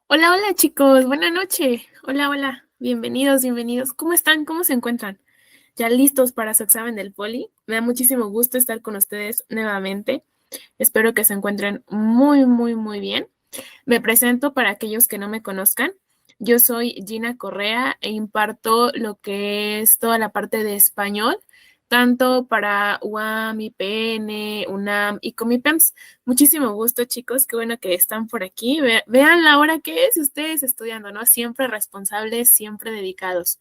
Hola, hola chicos, buena noche. Hola, hola, bienvenidos, bienvenidos. ¿Cómo están? ¿Cómo se encuentran? ¿Ya listos para su examen del poli? Me da muchísimo gusto estar con ustedes nuevamente. Espero que se encuentren muy, muy, muy bien. Me presento para aquellos que no me conozcan. Yo soy Gina Correa e imparto lo que es toda la parte de español, tanto para UAM, IPN, UNAM y Comipems. Muchísimo gusto, chicos. Qué bueno que están por aquí. Vean la hora que es, ustedes estudiando, ¿no? Siempre responsables, siempre dedicados.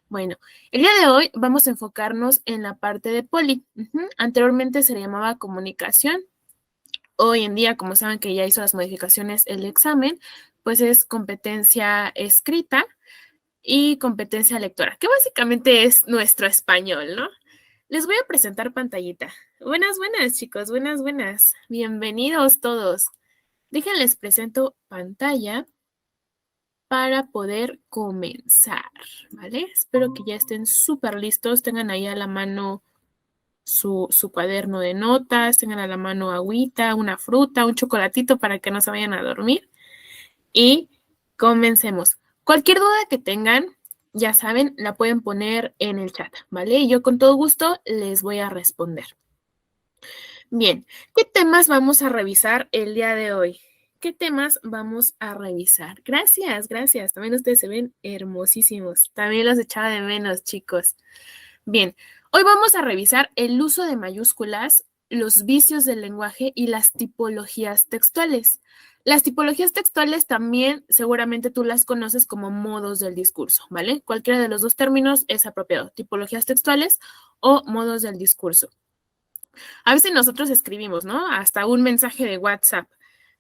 Bueno, el día de hoy vamos a enfocarnos en la parte de poli. Anteriormente se le llamaba comunicación. Hoy en día, como saben que ya hizo las modificaciones el examen, pues es competencia escrita y competencia lectora, que básicamente es nuestro español, ¿no? Les voy a presentar pantallita. Buenas, buenas, chicos, buenas, buenas. Bienvenidos todos. Déjenles presento pantalla para poder comenzar, ¿vale? Espero que ya estén súper listos, tengan ahí a la mano su cuaderno de notas, tengan a la mano agüita, una fruta, un chocolatito para que no se vayan a dormir. Y comencemos. Cualquier duda que tengan, ya saben, la pueden poner en el chat, ¿vale? Y yo con todo gusto les voy a responder. Bien, ¿qué temas vamos a revisar el día de hoy? ¿Qué temas vamos a revisar? Gracias, gracias. También ustedes se ven hermosísimos. También los echaba de menos, chicos. Bien, hoy vamos a revisar el uso de mayúsculas, los vicios del lenguaje y las tipologías textuales. Las tipologías textuales también seguramente tú las conoces como modos del discurso, ¿vale? Cualquiera de los dos términos es apropiado, tipologías textuales o modos del discurso. A veces nosotros escribimos, ¿no? Hasta un mensaje de WhatsApp,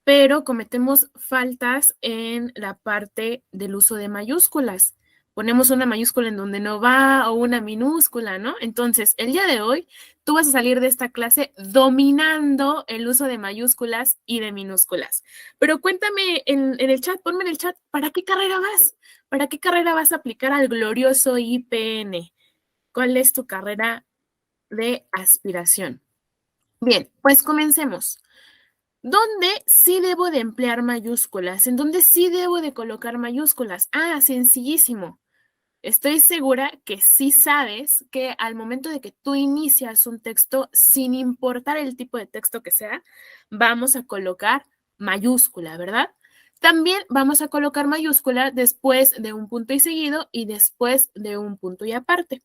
pero cometemos faltas en la parte del uso de mayúsculas. Ponemos una mayúscula en donde no va o una minúscula, ¿no? Entonces, el día de hoy, tú vas a salir de esta clase dominando el uso de mayúsculas y de minúsculas. Pero cuéntame en el chat, ponme en el chat, ¿para qué carrera vas? ¿Para qué carrera vas a aplicar al glorioso IPN? ¿Cuál es tu carrera de aspiración? Bien, pues comencemos. ¿Dónde sí debo de emplear mayúsculas? ¿En dónde sí debo de colocar mayúsculas? Ah, sencillísimo. Estoy segura que sí sabes que al momento de que tú inicias un texto, sin importar el tipo de texto que sea, vamos a colocar mayúscula, ¿verdad? También vamos a colocar mayúscula después de un punto y seguido y después de un punto y aparte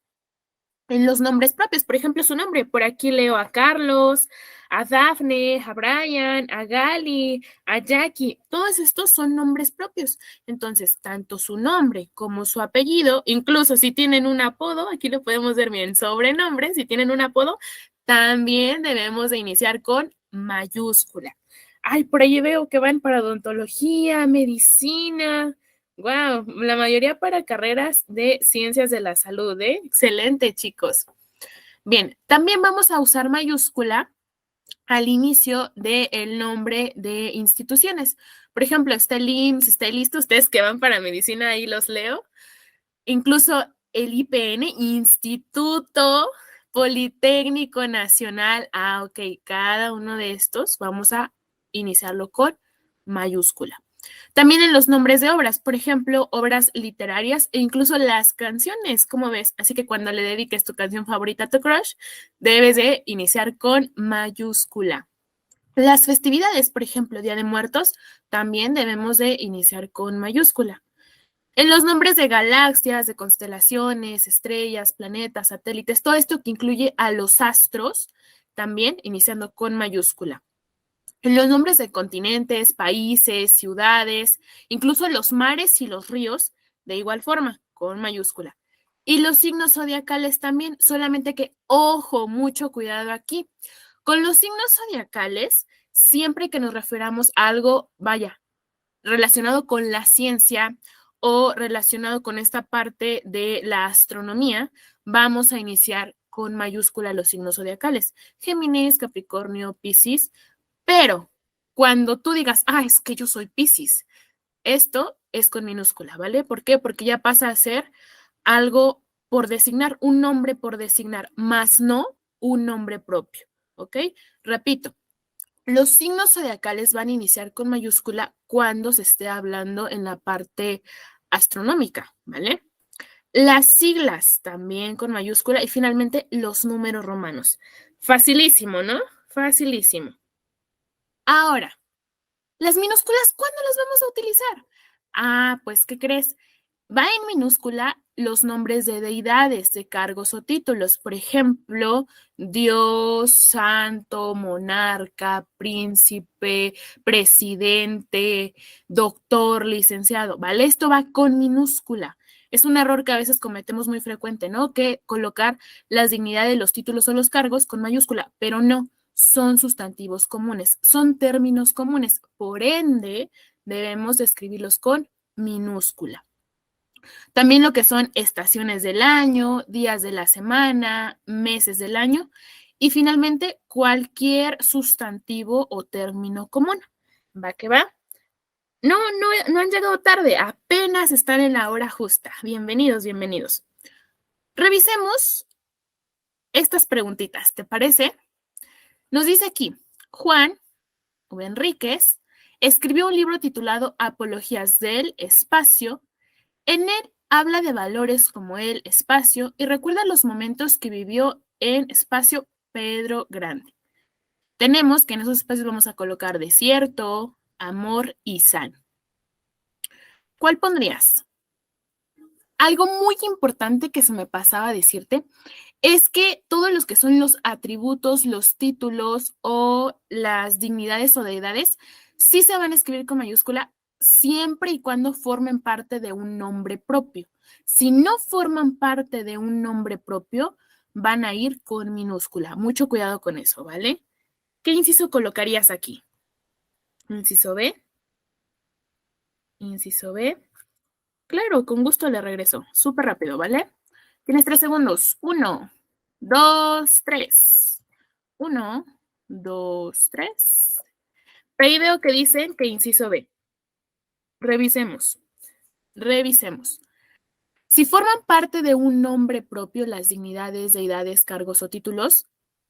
en los nombres propios. Por ejemplo, su nombre. Por aquí leo a Carlos, a Dafne, a Brian, a Gali, a Jackie. Todos estos son nombres propios. Entonces, tanto su nombre como su apellido, incluso si tienen un apodo, aquí lo podemos ver bien, sobrenombre, si tienen un apodo, también debemos de iniciar con mayúscula. Ay, por ahí veo que van para odontología, medicina. Wow, la mayoría para carreras de ciencias de la salud, ¿eh? Excelente, chicos. Bien, también vamos a usar mayúscula al inicio del nombre de instituciones. Por ejemplo, está el IMSS, está el ISSSTE, ustedes que van para medicina, ahí los leo. Incluso el IPN, Instituto Politécnico Nacional. Ah, ok, cada uno de estos vamos a iniciarlo con mayúscula. También en los nombres de obras, por ejemplo, obras literarias e incluso las canciones, ¿cómo ves? Así que cuando le dediques tu canción favorita a tu crush, debes de iniciar con mayúscula. Las festividades, por ejemplo, Día de Muertos, también debemos de iniciar con mayúscula. En los nombres de galaxias, de constelaciones, estrellas, planetas, satélites, todo esto que incluye a los astros, también iniciando con mayúscula. En los nombres de continentes, países, ciudades, incluso los mares y los ríos, de igual forma, con mayúscula. Y los signos zodiacales también, solamente que, ojo, mucho cuidado aquí. Con los signos zodiacales, siempre que nos referamos a algo, vaya, relacionado con la ciencia o relacionado con esta parte de la astronomía, vamos a iniciar con mayúscula los signos zodiacales. Géminis, Capricornio, Piscis, pero cuando tú digas, ah, es que yo soy Piscis, esto es con minúscula, ¿vale? ¿Por qué? Porque ya pasa a ser algo por designar, un nombre por designar, más no un nombre propio, ¿ok? Repito, los signos zodiacales van a iniciar con mayúscula cuando se esté hablando en la parte astronómica, ¿vale? Las siglas también con mayúscula y finalmente los números romanos. Facilísimo, ¿no? Facilísimo. Ahora, las minúsculas, ¿cuándo las vamos a utilizar? Ah, pues, ¿qué crees? Va en minúscula los nombres de deidades, de cargos o títulos. Por ejemplo, Dios, santo, monarca, príncipe, presidente, doctor, licenciado, ¿vale? Esto va con minúscula. Es un error que a veces cometemos muy frecuente, ¿no? Que colocar las dignidades, los títulos o los cargos con mayúscula, pero no, son sustantivos comunes, son términos comunes. Por ende, debemos de escribirlos con minúscula. También lo que son estaciones del año, días de la semana, meses del año y finalmente cualquier sustantivo o término común. ¿Va que va? No han llegado tarde, apenas están en la hora justa. Bienvenidos, bienvenidos. Revisemos estas preguntitas, ¿te parece? Nos dice aquí, Juan o Enríquez escribió un libro titulado Apologías del Espacio. En él habla de valores como el espacio y recuerda los momentos que vivió en espacio Pedro Grande. Tenemos que en esos espacios vamos a colocar desierto, amor y sal. ¿Cuál pondrías? Algo muy importante que se me pasaba a decirte es que todos los que son los atributos, los títulos o las dignidades o deidades sí se van a escribir con mayúscula siempre y cuando formen parte de un nombre propio. Si no forman parte de un nombre propio, van a ir con minúscula. Mucho cuidado con eso, ¿vale? ¿Qué inciso colocarías aquí? Inciso B. Inciso B. Claro, con gusto le regreso. Súper rápido, ¿vale? Tienes 3 segundos. 1, 2, 3. 1, 2, 3. Ahí veo que dicen que inciso B. Revisemos. Revisemos. Si forman parte de un nombre propio, las dignidades, deidades, cargos o títulos,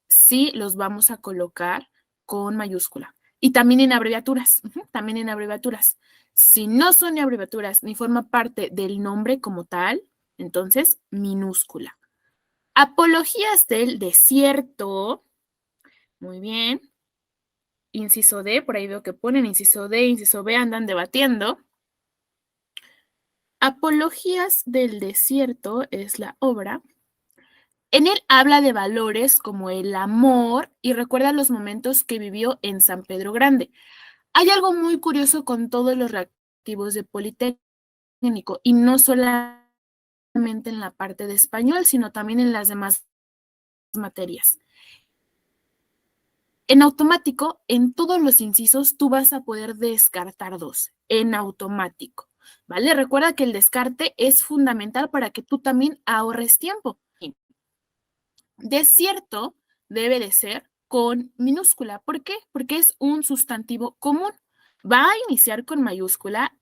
sí los vamos a colocar con mayúscula. Y también en abreviaturas. También en abreviaturas. Si no son abreviaturas ni forma parte del nombre como tal, entonces minúscula. Apologías del desierto. Muy bien. Inciso D, por ahí veo que ponen inciso D, inciso B, andan debatiendo. Apologías del desierto es la obra. En él habla de valores como el amor y recuerda los momentos que vivió en San Pedro Grande. Hay algo muy curioso con todos los reactivos de Politécnico y no solamente en la parte de español, sino también en las demás materias. En automático, en todos los incisos, tú vas a poder descartar 2, en automático, ¿vale? Recuerda que el descarte es fundamental para que tú también ahorres tiempo. Desierto debe de ser con minúscula. ¿Por qué? Porque es un sustantivo común. Va a iniciar con mayúscula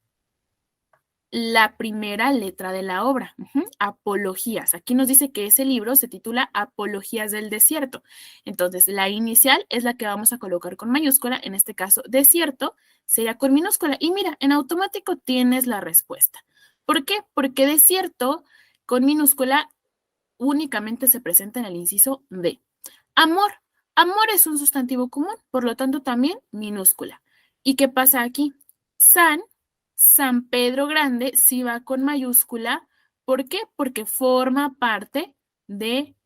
la primera letra de la obra, Apologías. Aquí nos dice que ese libro se titula Apologías del Desierto. Entonces, la inicial es la que vamos a colocar con mayúscula, en este caso, desierto, sería con minúscula. Y mira, en automático tienes la respuesta. ¿Por qué? Porque desierto con minúscula únicamente se presenta en el inciso D. Amor. Amor es un sustantivo común, por lo tanto también minúscula. ¿Y qué pasa aquí? San Pedro Grande sí va con mayúscula. ¿Por qué? Porque forma parte de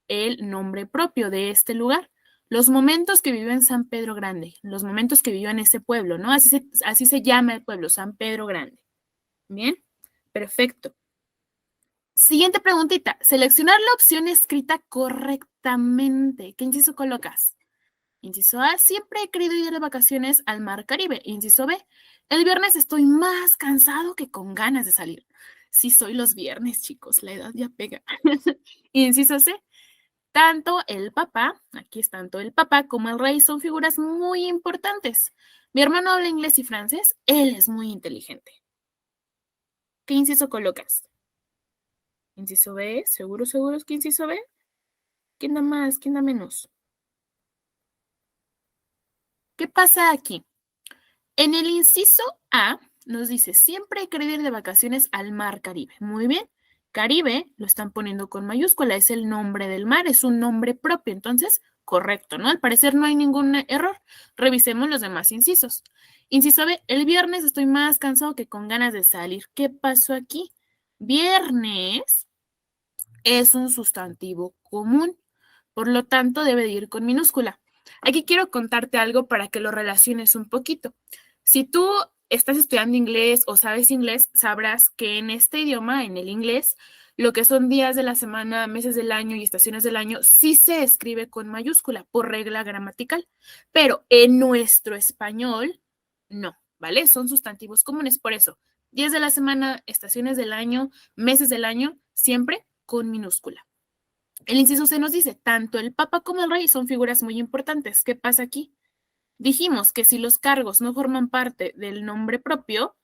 el nombre propio de este lugar. Los momentos que vivió en San Pedro Grande, los momentos que vivió en ese pueblo, ¿no? Así se llama el pueblo, San Pedro Grande. Bien, perfecto. Siguiente preguntita. Seleccionar la opción escrita correctamente. ¿Qué inciso colocas? Inciso A, siempre he querido ir de vacaciones al Mar Caribe. Inciso B, el viernes estoy más cansado que con ganas de salir. Sí, soy los viernes, chicos, la edad ya pega. Inciso C, tanto el papá, aquí es tanto el papá como el rey son figuras muy importantes. Mi hermano habla inglés y francés, él es muy inteligente. ¿Qué inciso colocas? Inciso B, ¿seguros que inciso B? ¿Quién da más? ¿Quién da menos? ¿Qué pasa aquí? En el inciso A nos dice, siempre hay que ir de vacaciones al mar Caribe. Muy bien. Caribe lo están poniendo con mayúscula, es el nombre del mar, es un nombre propio, entonces, correcto, ¿no? Al parecer no hay ningún error. Revisemos los demás incisos. Inciso B, el viernes estoy más cansado que con ganas de salir. ¿Qué pasó aquí? Viernes es un sustantivo común, por lo tanto debe de ir con minúscula. Aquí quiero contarte algo para que lo relaciones un poquito. Si tú estás estudiando inglés o sabes inglés, sabrás que en este idioma, en el inglés, lo que son días de la semana, meses del año y estaciones del año, sí se escribe con mayúscula por regla gramatical, pero en nuestro español, no, ¿vale? Son sustantivos comunes, por eso, días de la semana, estaciones del año, meses del año, siempre con minúscula. El inciso C nos dice, tanto el Papa como el Rey son figuras muy importantes. ¿Qué pasa aquí? Dijimos que si los cargos no forman parte del nombre propio,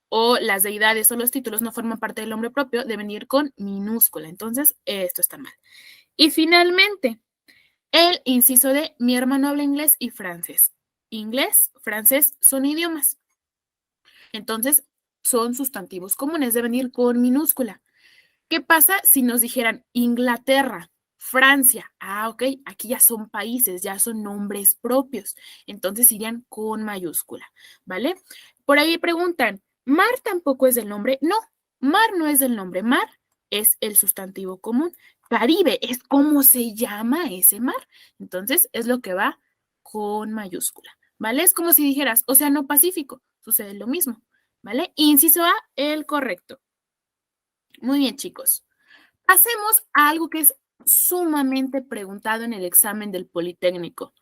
o las deidades o los títulos no forman parte del nombre propio, deben ir con minúscula. Entonces, esto está mal. Y finalmente, el inciso D, mi hermano habla inglés y francés. Inglés, francés son idiomas. Entonces, son sustantivos comunes, deben ir con minúscula. ¿Qué pasa si nos dijeran Inglaterra, Francia? Ah, ok, aquí ya son países, ya son nombres propios. Entonces irían con mayúscula, ¿vale? Por ahí preguntan, ¿mar tampoco es del nombre? No, mar no es del nombre, mar es el sustantivo común. Caribe es cómo se llama ese mar. Entonces es lo que va con mayúscula, ¿vale? Es como si dijeras Océano Pacífico, sucede lo mismo, ¿vale? Inciso A, el correcto. Muy bien, chicos. Pasemos a algo que es sumamente preguntado en el examen del Politécnico.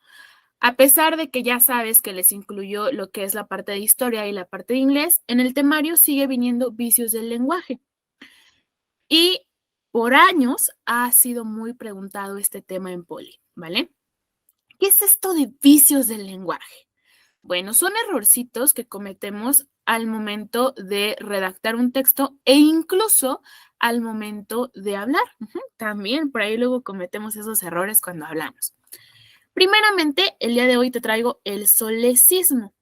A pesar de que ya sabes que les incluyó lo que es la parte de historia y la parte de inglés, en el temario sigue viniendo vicios del lenguaje. Y por años ha sido muy preguntado este tema en Poli, ¿vale? ¿Qué es esto de vicios del lenguaje? Bueno, son errorcitos que cometemos al momento de redactar un texto e incluso al momento de hablar. También por ahí luego cometemos esos errores cuando hablamos. Primeramente, el día de hoy te traigo el solecismo.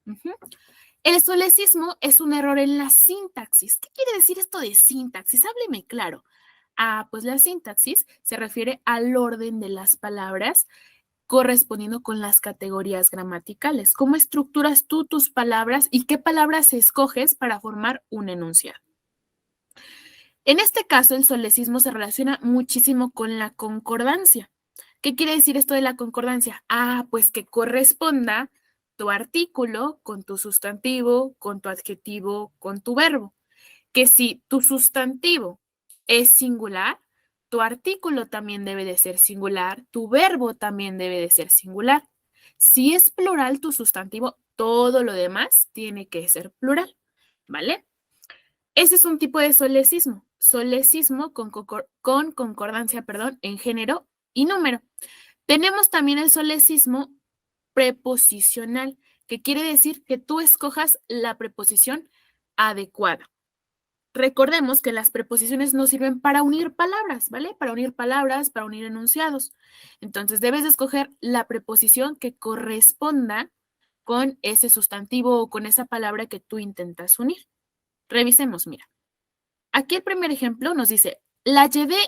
El solecismo es un error en la sintaxis. ¿Qué quiere decir esto de sintaxis? Hábleme claro. Ah, pues la sintaxis se refiere al orden de las palabras correspondiendo con las categorías gramaticales. ¿Cómo estructuras tú tus palabras y qué palabras escoges para formar un enunciado? En este caso, el solecismo se relaciona muchísimo con la concordancia. ¿Qué quiere decir esto de la concordancia? Ah, pues que corresponda tu artículo con tu sustantivo, con tu adjetivo, con tu verbo. Que si tu sustantivo es singular, tu artículo también debe de ser singular, tu verbo también debe de ser singular. Si es plural tu sustantivo, todo lo demás tiene que ser plural, ¿vale? Ese es un tipo de solecismo. Solecismo con concordancia, perdón, en género y número. Tenemos también el solecismo preposicional, que quiere decir que tú escojas la preposición adecuada. Recordemos que las preposiciones no sirven para unir palabras, ¿vale? Para unir palabras, para unir enunciados. Entonces, debes de escoger la preposición que corresponda con ese sustantivo o con esa palabra que tú intentas unir. Revisemos, mira. Aquí el primer ejemplo nos dice, la llevé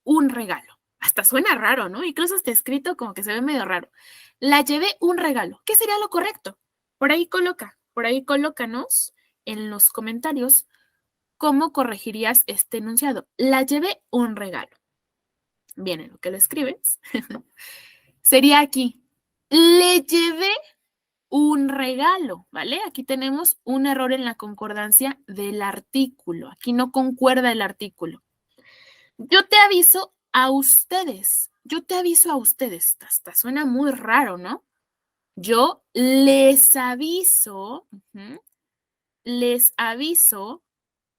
un regalo. Hasta suena raro, ¿no? Incluso está escrito como que se ve medio raro. La llevé un regalo. ¿Qué sería lo correcto? Por ahí colócanos en los comentarios cómo corregirías este enunciado. La llevé un regalo. Bien, en lo que lo escribes, sería aquí. Le llevé un regalo, ¿vale? Aquí tenemos un error en la concordancia del artículo. Aquí no concuerda el artículo. Yo te aviso a ustedes. Yo te aviso a ustedes. Hasta suena muy raro, ¿no? Yo les aviso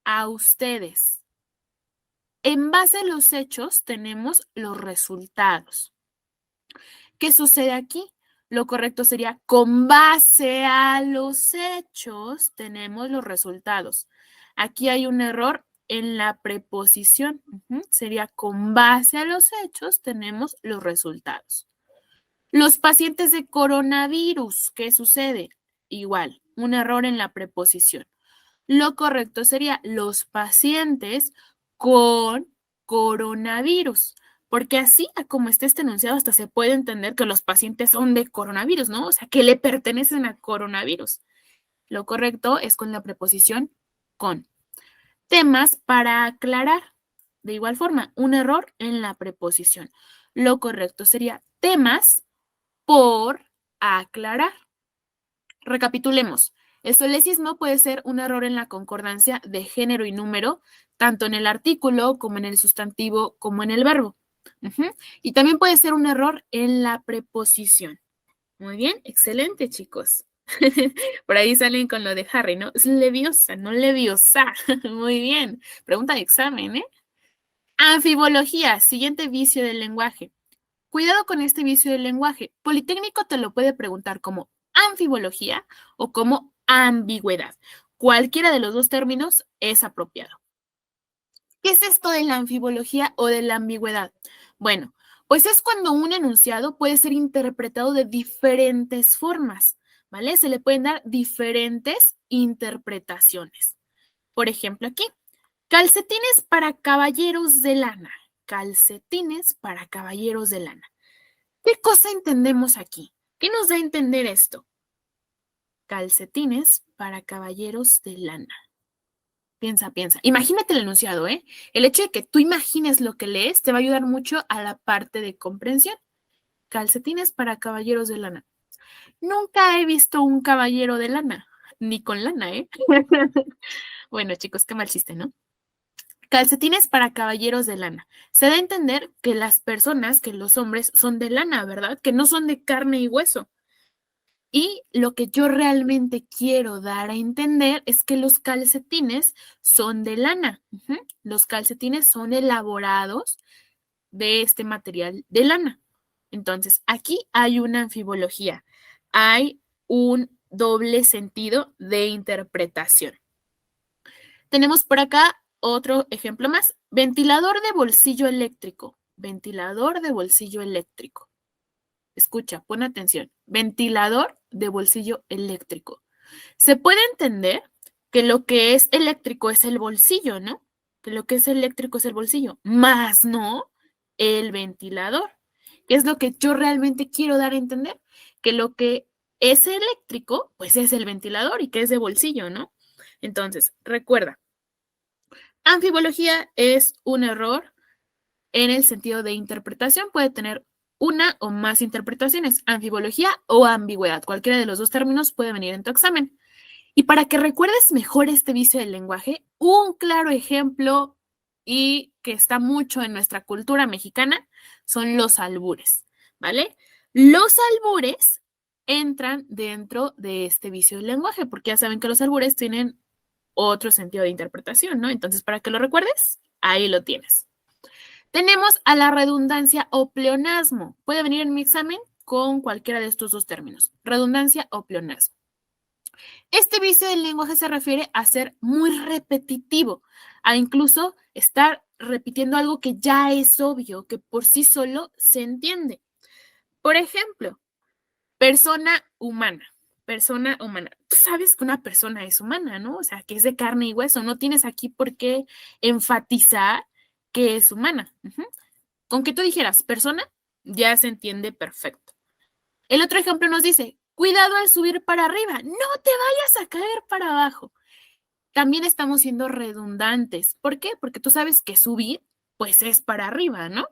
a ustedes. En base a los hechos tenemos los resultados. ¿Qué sucede aquí? Lo correcto sería, con base a los hechos tenemos los resultados. Aquí hay un error en la preposición. Sería, con base a los hechos tenemos los resultados. Los pacientes de coronavirus, ¿qué sucede? Igual, un error en la preposición. Lo correcto sería los pacientes con coronavirus, porque así, como está este enunciado, hasta se puede entender que los pacientes son de coronavirus, ¿no? O sea, que le pertenecen a coronavirus. Lo correcto es con la preposición con. Temas para aclarar. De igual forma, un error en la preposición. Lo correcto sería temas por aclarar. Recapitulemos. El solecismo puede ser un error en la concordancia de género y número, tanto en el artículo como en el sustantivo como en el verbo. Y también puede ser un error en la preposición. Muy bien, excelente, chicos. Por ahí salen con lo de Harry, ¿no? Es leviosa, no leviosa. Muy bien. Pregunta de examen, ¿eh? Anfibología, siguiente vicio del lenguaje. Cuidado con este vicio del lenguaje. Politécnico te lo puede preguntar como anfibología o como ambigüedad. Cualquiera de los dos términos es apropiado. ¿Qué es esto de la anfibología o de la ambigüedad? Bueno, pues es cuando un enunciado puede ser interpretado de diferentes formas, ¿vale? Se le pueden dar diferentes interpretaciones. Por ejemplo, aquí, calcetines para caballeros de lana. Calcetines para caballeros de lana. ¿Qué cosa entendemos aquí? ¿Qué nos da a entender esto? Calcetines para caballeros de lana. Piensa, piensa. Imagínate el enunciado, ¿eh? El hecho de que tú imagines lo que lees te va a ayudar mucho a la parte de comprensión. Calcetines para caballeros de lana. Nunca he visto un caballero de lana, ni con lana, ¿eh? Bueno, chicos, qué mal chiste, ¿no? Calcetines para caballeros de lana. Se da a entender que las personas, que los hombres son de lana, ¿verdad? Que no son de carne y hueso. Y lo que yo realmente quiero dar a entender es que los calcetines son de lana. Los calcetines son elaborados de este material de lana. Entonces, aquí hay una anfibología. Hay un doble sentido de interpretación. Tenemos por acá otro ejemplo más. Ventilador de bolsillo eléctrico. Ventilador de bolsillo eléctrico. Escucha, pon atención. Ventilador de bolsillo eléctrico. Se puede entender que lo que es eléctrico es el bolsillo, ¿no? Que lo que es eléctrico es el bolsillo, más no el ventilador. ¿Qué es lo que yo realmente quiero dar a entender? Que lo que es eléctrico, pues es el ventilador y que es de bolsillo, ¿no? Entonces, recuerda, anfibología es un error en el sentido de interpretación, puede tener una o más interpretaciones, anfibología o ambigüedad. Cualquiera de los dos términos puede venir en tu examen. Y para que recuerdes mejor este vicio del lenguaje, un claro ejemplo y que está mucho en nuestra cultura mexicana son los albures, ¿vale? Los albures entran dentro de este vicio del lenguaje, porque ya saben que los albures tienen otro sentido de interpretación, ¿no? Entonces, para que lo recuerdes, ahí lo tienes. Tenemos a la redundancia o pleonasmo. Puede venir en mi examen con cualquiera de estos dos términos, redundancia o pleonasmo. Este vicio del lenguaje se refiere a ser muy repetitivo, a incluso estar repitiendo algo que ya es obvio, que por sí solo se entiende. Por ejemplo, persona humana. Persona humana. Tú sabes que una persona es humana, ¿no? O sea, que es de carne y hueso. No tienes aquí por qué enfatizar que es humana. Con que tú dijeras persona, ya se entiende perfecto. El otro ejemplo nos dice, cuidado al subir para arriba, no te vayas a caer para abajo. También estamos siendo redundantes. ¿Por qué? Porque tú sabes que subir, pues es para arriba, ¿no?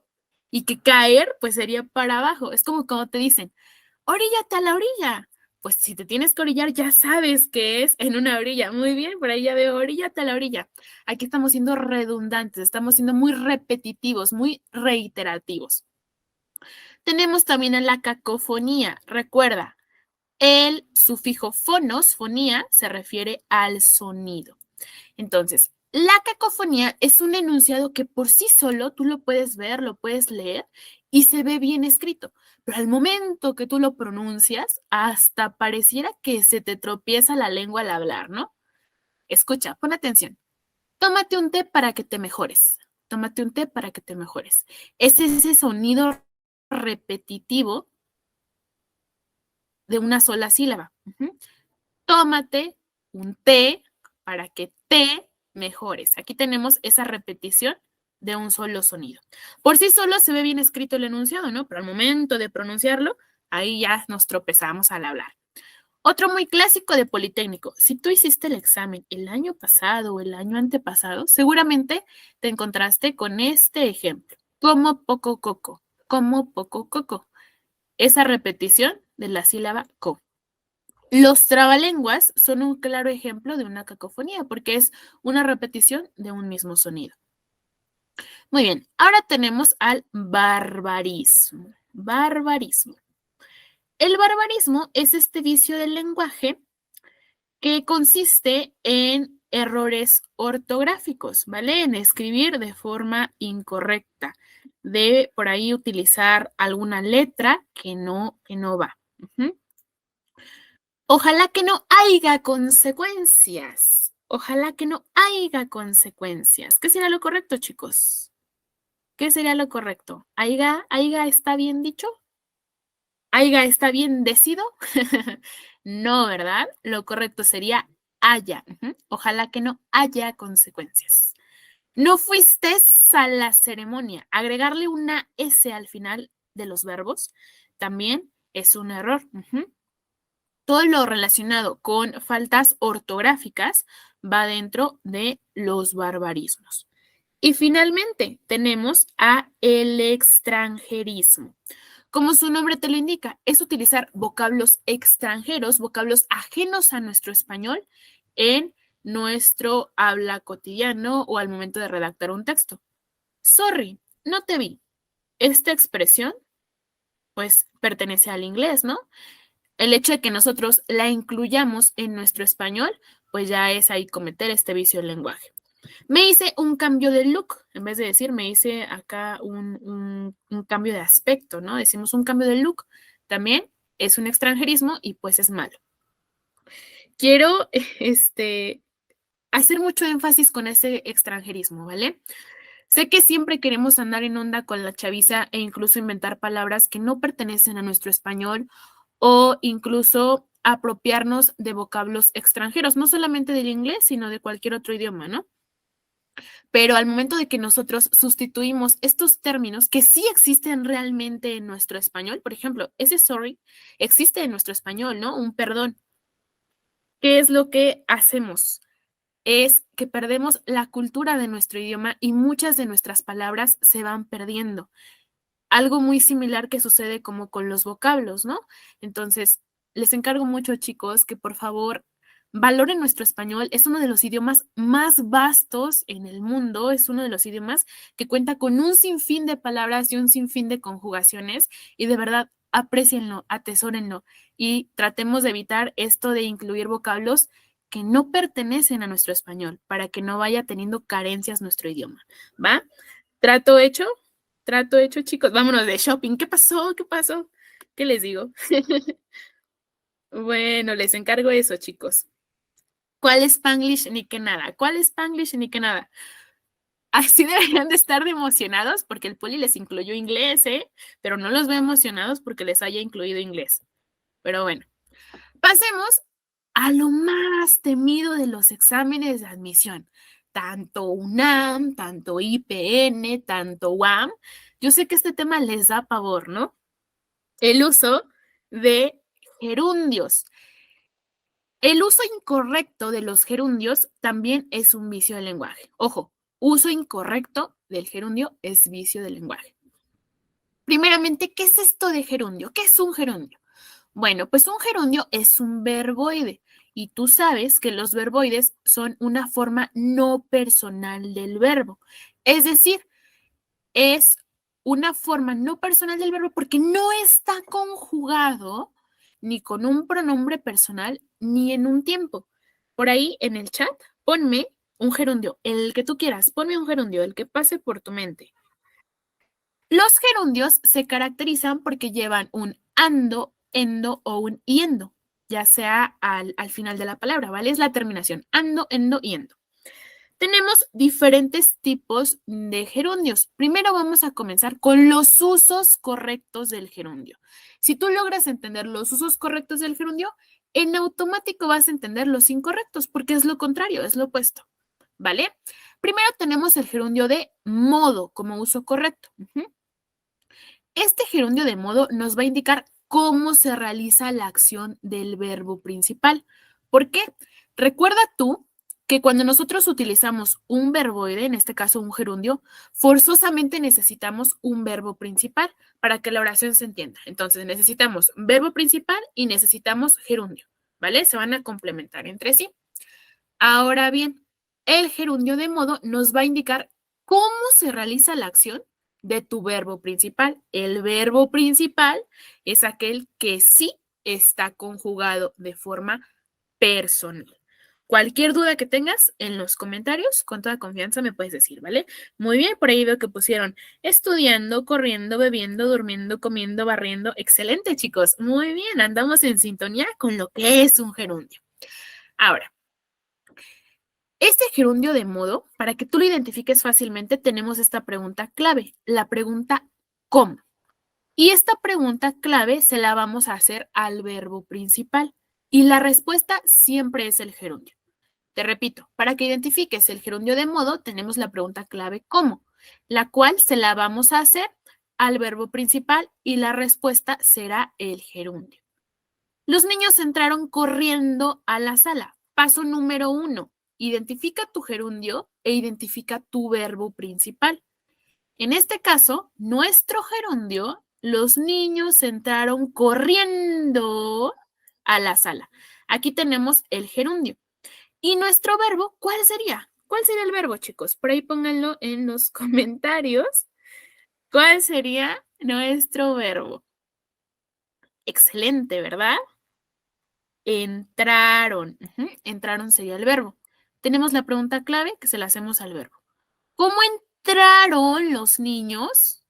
Y que caer, pues sería para abajo. Es como cuando te dicen, oríllate a la orilla. Pues si te tienes que orillar, ya sabes que es en una orilla. Muy bien, por ahí ya veo, oríllate a la orilla. Aquí estamos siendo redundantes, estamos siendo muy repetitivos, muy reiterativos. Tenemos también a la cacofonía. Recuerda, el sufijo fonos, fonía, se refiere al sonido. Entonces, la cacofonía es un enunciado que por sí solo tú lo puedes ver, lo puedes leer y se ve bien escrito. Pero al momento que tú lo pronuncias, hasta pareciera que se te tropieza la lengua al hablar, ¿no? Escucha, pon atención. Tómate un té para que te mejores. Tómate un té para que te mejores. Es ese sonido repetitivo de una sola sílaba. tómate un té para que te mejores. Aquí tenemos esa repetición de un solo sonido. Por sí solo se ve bien escrito el enunciado, ¿no? Pero al momento de pronunciarlo, ahí ya nos tropezamos al hablar. Otro muy clásico de Politécnico. Si tú hiciste el examen el año pasado o el año antepasado, seguramente te encontraste con este ejemplo. Como poco coco, como poco coco. Esa repetición de la sílaba co. Los trabalenguas son un claro ejemplo de una cacofonía porque es una repetición de un mismo sonido. Muy bien, ahora tenemos al barbarismo. Barbarismo. El barbarismo es este vicio del lenguaje que consiste en errores ortográficos, ¿vale? En escribir de forma incorrecta, de por ahí utilizar alguna letra que no va. Ojalá que no haya consecuencias. Ojalá que no haya consecuencias. ¿Qué sería lo correcto, chicos? ¿Qué sería lo correcto? ¿Aiga está bien dicho? ¿Aiga está bien decido? No, ¿verdad? Lo correcto sería haya. Ojalá que no haya consecuencias. No fuiste a la ceremonia. Agregarle una S al final de los verbos también es un error. Todo lo relacionado con faltas ortográficas va dentro de los barbarismos. Y finalmente tenemos a el extranjerismo. Como su nombre te lo indica, es utilizar vocablos extranjeros, vocablos ajenos a nuestro español en nuestro habla cotidiano o al momento de redactar un texto. Sorry, no te vi. Esta expresión, pues, pertenece al inglés, ¿no? El hecho de que nosotros la incluyamos en nuestro español, pues ya es ahí cometer este vicio del lenguaje. Me hice un cambio de look, en vez de decir me hice acá un cambio de aspecto, ¿no? Decimos un cambio de look, también es un extranjerismo y pues es malo. Quiero hacer mucho énfasis con ese extranjerismo, ¿vale? Sé que siempre queremos andar en onda con la chaviza e incluso inventar palabras que no pertenecen a nuestro español o incluso apropiarnos de vocablos extranjeros, no solamente del inglés, sino de cualquier otro idioma, ¿no? Pero al momento de que nosotros sustituimos estos términos que sí existen realmente en nuestro español, por ejemplo, ese sorry existe en nuestro español, ¿no? Un perdón. ¿Qué es lo que hacemos? Es que perdemos la cultura de nuestro idioma y muchas de nuestras palabras se van perdiendo. Algo muy similar que sucede como con los vocablos, ¿no? Entonces, les encargo mucho, chicos, que por favor valoren nuestro español. Es uno de los idiomas más vastos en el mundo. Es uno de los idiomas que cuenta con un sinfín de palabras y un sinfín de conjugaciones. Y de verdad, aprécienlo, atesórenlo y tratemos de evitar esto de incluir vocablos que no pertenecen a nuestro español para que no vaya teniendo carencias nuestro idioma. ¿Va? ¿Trato hecho? Trato hecho, chicos. Vámonos de shopping. ¿Qué pasó? ¿Qué pasó? ¿Qué les digo? Bueno, les encargo eso, chicos. ¿Cuál Spanglish ni que nada? ¿Cuál Spanglish ni que nada? Así deberían de estar de emocionados porque el poli les incluyó inglés, ¿eh? Pero no los veo emocionados porque les haya incluido inglés. Pero bueno, pasemos a lo más temido de los exámenes de admisión. Tanto UNAM, tanto IPN, tanto UAM. Yo sé que este tema les da pavor, ¿no? El uso de gerundios. El uso incorrecto de los gerundios también es un vicio del lenguaje. Ojo, uso incorrecto del gerundio es vicio del lenguaje. Primeramente, ¿qué es esto de gerundio? ¿Qué es un gerundio? Bueno, pues un gerundio es un verboide y tú sabes que los verboides son una forma no personal del verbo. Es decir, es una forma no personal del verbo porque no está conjugado ni con un pronombre personal ni en un tiempo. Por ahí en el chat, ponme un gerundio, el que tú quieras, ponme un gerundio, el que pase por tu mente. Los gerundios se caracterizan porque llevan un ando, endo o un yendo, ya sea al final de la palabra, ¿vale? Es la terminación, ando, endo, yendo. Tenemos diferentes tipos de gerundios. Primero vamos a comenzar con los usos correctos del gerundio. Si tú logras entender los usos correctos del gerundio, en automático vas a entender los incorrectos porque es lo contrario, es lo opuesto, ¿vale? Primero tenemos el gerundio de modo como uso correcto. Este gerundio de modo nos va a indicar cómo se realiza la acción del verbo principal. ¿Por qué? Recuerda tú que cuando nosotros utilizamos un verboide, en este caso un gerundio, forzosamente necesitamos un verbo principal para que la oración se entienda. Entonces necesitamos verbo principal y necesitamos gerundio, ¿vale? Se van a complementar entre sí. Ahora bien, el gerundio de modo nos va a indicar cómo se realiza la acción de tu verbo principal. El verbo principal es aquel que sí está conjugado de forma personal. Cualquier duda que tengas en los comentarios, con toda confianza me puedes decir, ¿vale? Muy bien, por ahí veo que pusieron estudiando, corriendo, bebiendo, durmiendo, comiendo, barriendo. Excelente, chicos. Muy bien, andamos en sintonía con lo que es un gerundio. Ahora, este gerundio de modo, para que tú lo identifiques fácilmente, tenemos esta pregunta clave, la pregunta ¿cómo? Y esta pregunta clave se la vamos a hacer al verbo principal y la respuesta siempre es el gerundio. Te repito, para que identifiques el gerundio de modo, tenemos la pregunta clave ¿cómo? La cual se la vamos a hacer al verbo principal y la respuesta será el gerundio. Los niños entraron corriendo a la sala. Paso número 1. Identifica tu gerundio e identifica tu verbo principal. En este caso, nuestro gerundio, los niños entraron corriendo a la sala. Aquí tenemos el gerundio. ¿Y nuestro verbo cuál sería? ¿Cuál sería el verbo, chicos? Por ahí pónganlo en los comentarios. ¿Cuál sería nuestro verbo? Excelente, ¿verdad? Entraron. Entraron sería el verbo. Tenemos la pregunta clave que se la hacemos al verbo. ¿Cómo entraron los niños?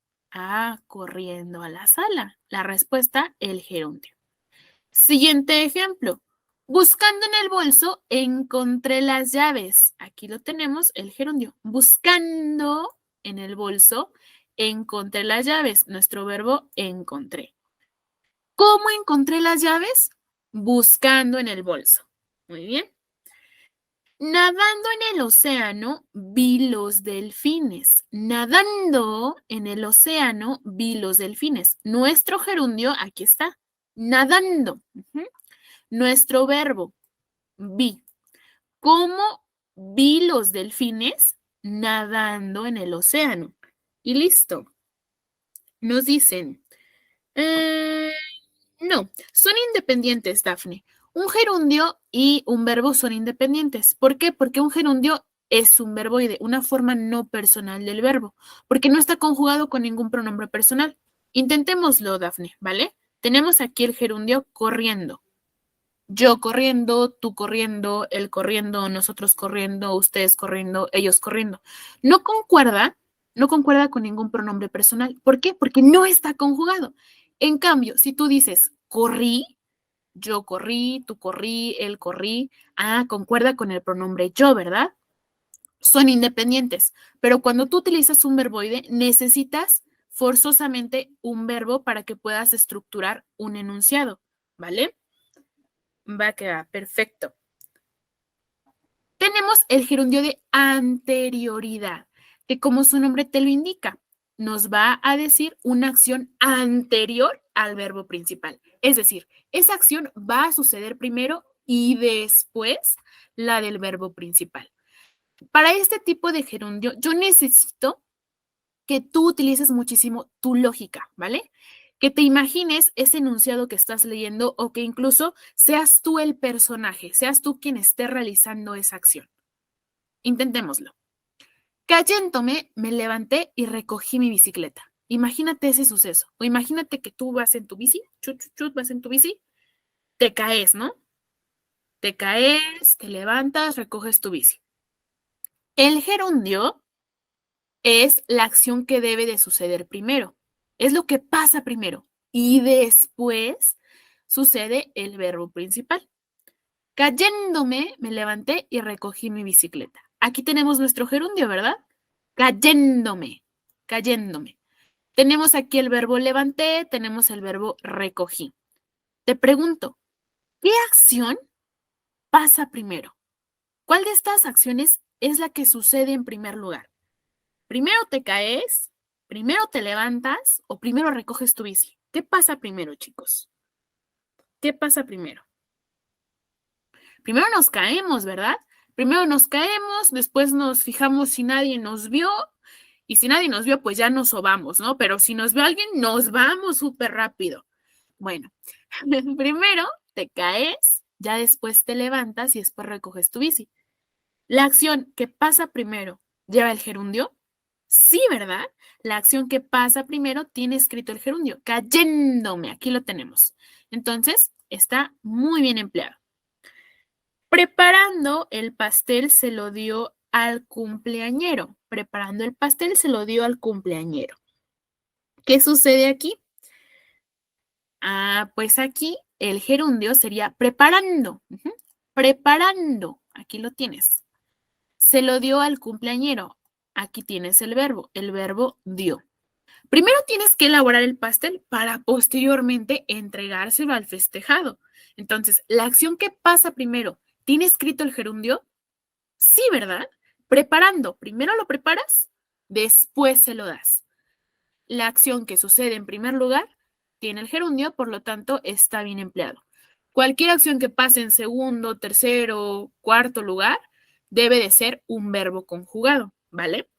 Corriendo a la sala. La respuesta, el gerundio. Siguiente ejemplo. Buscando en el bolso, encontré las llaves. Aquí lo tenemos, el gerundio. Buscando en el bolso, encontré las llaves. Nuestro verbo, encontré. ¿Cómo encontré las llaves? Buscando en el bolso. Muy bien. Nadando en el océano, vi los delfines. Nadando en el océano, vi los delfines. Nuestro gerundio, aquí está. Nadando. Nuestro verbo, vi. ¿Cómo vi los delfines? Nadando en el océano. Y listo. Nos dicen, no, son independientes, Dafne. Un gerundio y un verbo son independientes. ¿Por qué? Porque un gerundio es un verboide, una forma no personal del verbo, porque no está conjugado con ningún pronombre personal. Intentémoslo, Dafne, ¿vale? Tenemos aquí el gerundio corriendo. Yo corriendo, tú corriendo, él corriendo, nosotros corriendo, ustedes corriendo, ellos corriendo. No concuerda con ningún pronombre personal. ¿Por qué? Porque no está conjugado. En cambio, si tú dices corrí, yo corrí, tú corrí, él corrí, concuerda con el pronombre yo, ¿verdad? Son independientes, pero cuando tú utilizas un verboide, necesitas forzosamente un verbo para que puedas estructurar un enunciado, ¿vale? Va a quedar perfecto. Tenemos el gerundio de anterioridad, que como su nombre te lo indica, nos va a decir una acción anterior al verbo principal. Es decir, esa acción va a suceder primero y después la del verbo principal. Para este tipo de gerundio, yo necesito que tú utilices muchísimo tu lógica, ¿vale? Que te imagines ese enunciado que estás leyendo o que incluso seas tú el personaje, seas tú quien esté realizando esa acción. Intentémoslo. Cayéndome, me levanté y recogí mi bicicleta. Imagínate ese suceso. O imagínate que tú vas en tu bici, chut, chut, chut, vas en tu bici, te caes, ¿no? Te caes, te levantas, recoges tu bici. El gerundio es la acción que debe de suceder primero. Es lo que pasa primero. Y después sucede el verbo principal. Cayéndome, me levanté y recogí mi bicicleta. Aquí tenemos nuestro gerundio, ¿verdad? Cayéndome, cayéndome. Tenemos aquí el verbo levanté, tenemos el verbo recogí. Te pregunto, ¿Qué acción pasa primero? ¿Cuál de estas acciones es la que sucede en primer lugar? ¿Primero te caes? ¿Primero te levantas? ¿O primero recoges tu bici? ¿Qué pasa primero, chicos? ¿Qué pasa primero? Primero nos caemos, ¿verdad? Primero nos caemos, después nos fijamos si nadie nos vio, y si nadie nos vio, pues ya nos sobamos, ¿no? Pero si nos ve alguien, nos vamos súper rápido. Bueno, primero te caes, ya después te levantas y después recoges tu bici. La acción que pasa primero lleva el gerundio. Sí, ¿verdad? La acción que pasa primero tiene escrito el gerundio, cayéndome. Aquí lo tenemos. Entonces, está muy bien empleado. Preparando el pastel se lo dio al cumpleañero. Preparando el pastel se lo dio al cumpleañero. ¿Qué sucede aquí? Pues aquí el gerundio sería preparando. Preparando. Aquí lo tienes. Se lo dio al cumpleañero. Aquí tienes el verbo dio. Primero tienes que elaborar el pastel para posteriormente entregárselo al festejado. Entonces, la acción que pasa primero, ¿tiene escrito el gerundio? Sí, ¿verdad? Preparando. Primero lo preparas, después se lo das. La acción que sucede en primer lugar tiene el gerundio, por lo tanto, está bien empleado. Cualquier acción que pase en segundo, tercero, cuarto lugar debe de ser un verbo conjugado, ¿vale?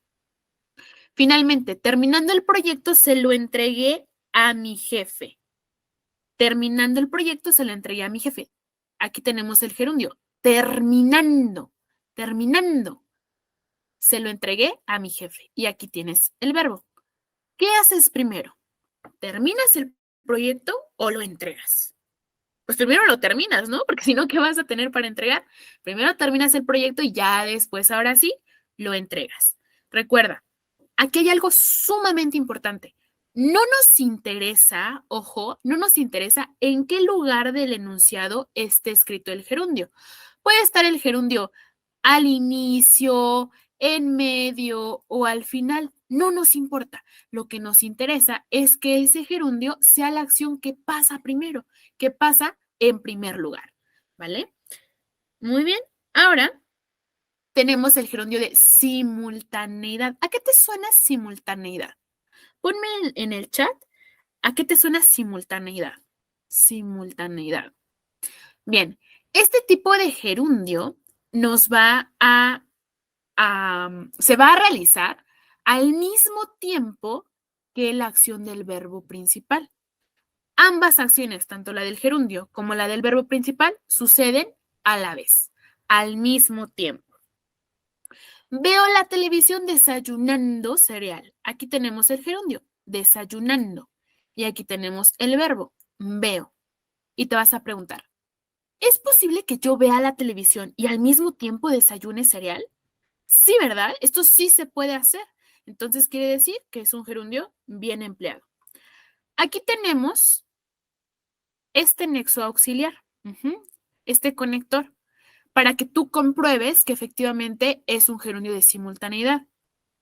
Finalmente, terminando el proyecto, se lo entregué a mi jefe. Terminando el proyecto, se lo entregué a mi jefe. Aquí tenemos el gerundio. Terminando. Terminando. Se lo entregué a mi jefe. Y aquí tienes el verbo. ¿Qué haces primero? ¿Terminas el proyecto o lo entregas? Pues primero lo terminas, ¿no? Porque si no, ¿qué vas a tener para entregar? Primero terminas el proyecto y ya después, ahora sí, lo entregas. Recuerda, aquí hay algo sumamente importante. No nos interesa, ojo, no nos interesa en qué lugar del enunciado esté escrito el gerundio. Puede estar el gerundio al inicio, en medio o al final. No nos importa. Lo que nos interesa es que ese gerundio sea la acción que pasa primero, que pasa en primer lugar. ¿Vale? Muy bien. Ahora tenemos el gerundio de simultaneidad. ¿A qué te suena simultaneidad? Ponme en el chat, ¿a qué te suena simultaneidad? Simultaneidad. Bien, este tipo de gerundio nos va se va a realizar al mismo tiempo que la acción del verbo principal. Ambas acciones, tanto la del gerundio como la del verbo principal, suceden a la vez, al mismo tiempo. Veo la televisión desayunando cereal. Aquí tenemos el gerundio, desayunando. Y aquí tenemos el verbo, veo. Y te vas a preguntar, ¿es posible que yo vea la televisión y al mismo tiempo desayune cereal? Sí, ¿verdad? Esto sí se puede hacer. Entonces quiere decir que es un gerundio bien empleado. Aquí tenemos este nexo auxiliar, este conector, para que tú compruebes que efectivamente es un gerundio de simultaneidad.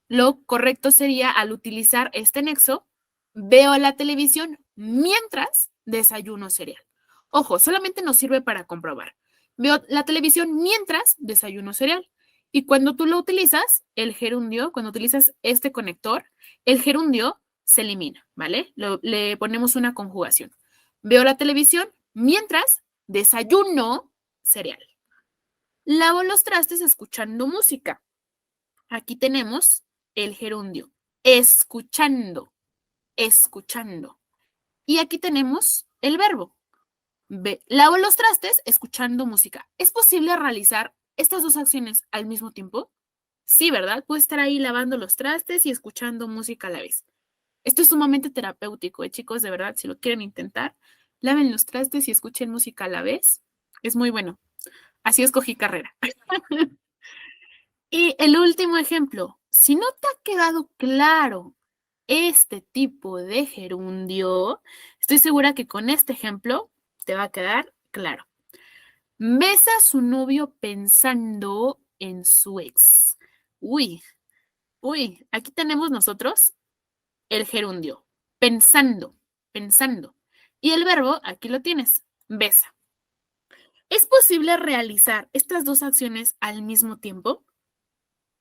Lo correcto sería, al utilizar este nexo, veo la televisión mientras desayuno cereal. Ojo, solamente nos sirve para comprobar. Veo la televisión mientras desayuno cereal. Y cuando tú lo utilizas, el gerundio, cuando utilizas este conector, el gerundio se elimina, ¿vale? Le ponemos una conjugación. Veo la televisión mientras desayuno cereal. Lavo los trastes escuchando música. Aquí tenemos el gerundio, escuchando, escuchando. Y aquí tenemos el verbo, lavo los trastes escuchando música. ¿Es posible realizar estas dos acciones al mismo tiempo? Sí, ¿verdad? Puedo estar ahí lavando los trastes y escuchando música a la vez. Esto es sumamente terapéutico, chicos, de verdad, si lo quieren intentar, laven los trastes y escuchen música a la vez. Es muy bueno. Así escogí carrera. Y el último ejemplo, si no te ha quedado claro este tipo de gerundio, estoy segura que con este ejemplo te va a quedar claro. Besa a su novio pensando en su ex. Uy, aquí tenemos nosotros el gerundio, pensando, pensando. Y el verbo, aquí lo tienes, besa. ¿Es posible realizar estas dos acciones al mismo tiempo?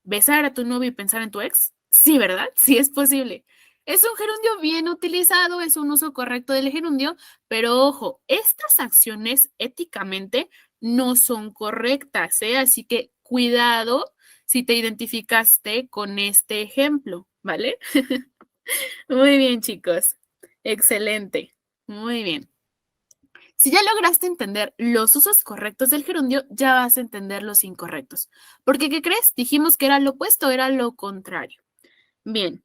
¿Besar a tu novio y pensar en tu ex? Sí, ¿verdad? Sí es posible. Es un gerundio bien utilizado, es un uso correcto del gerundio, pero ojo, estas acciones éticamente no son correctas, ¿eh? Así que cuidado si te identificaste con este ejemplo, ¿vale? Muy bien, chicos. Excelente. Muy bien. Si ya lograste entender los usos correctos del gerundio, ya vas a entender los incorrectos. Porque, ¿qué crees? Dijimos que era lo opuesto, era lo contrario. Bien,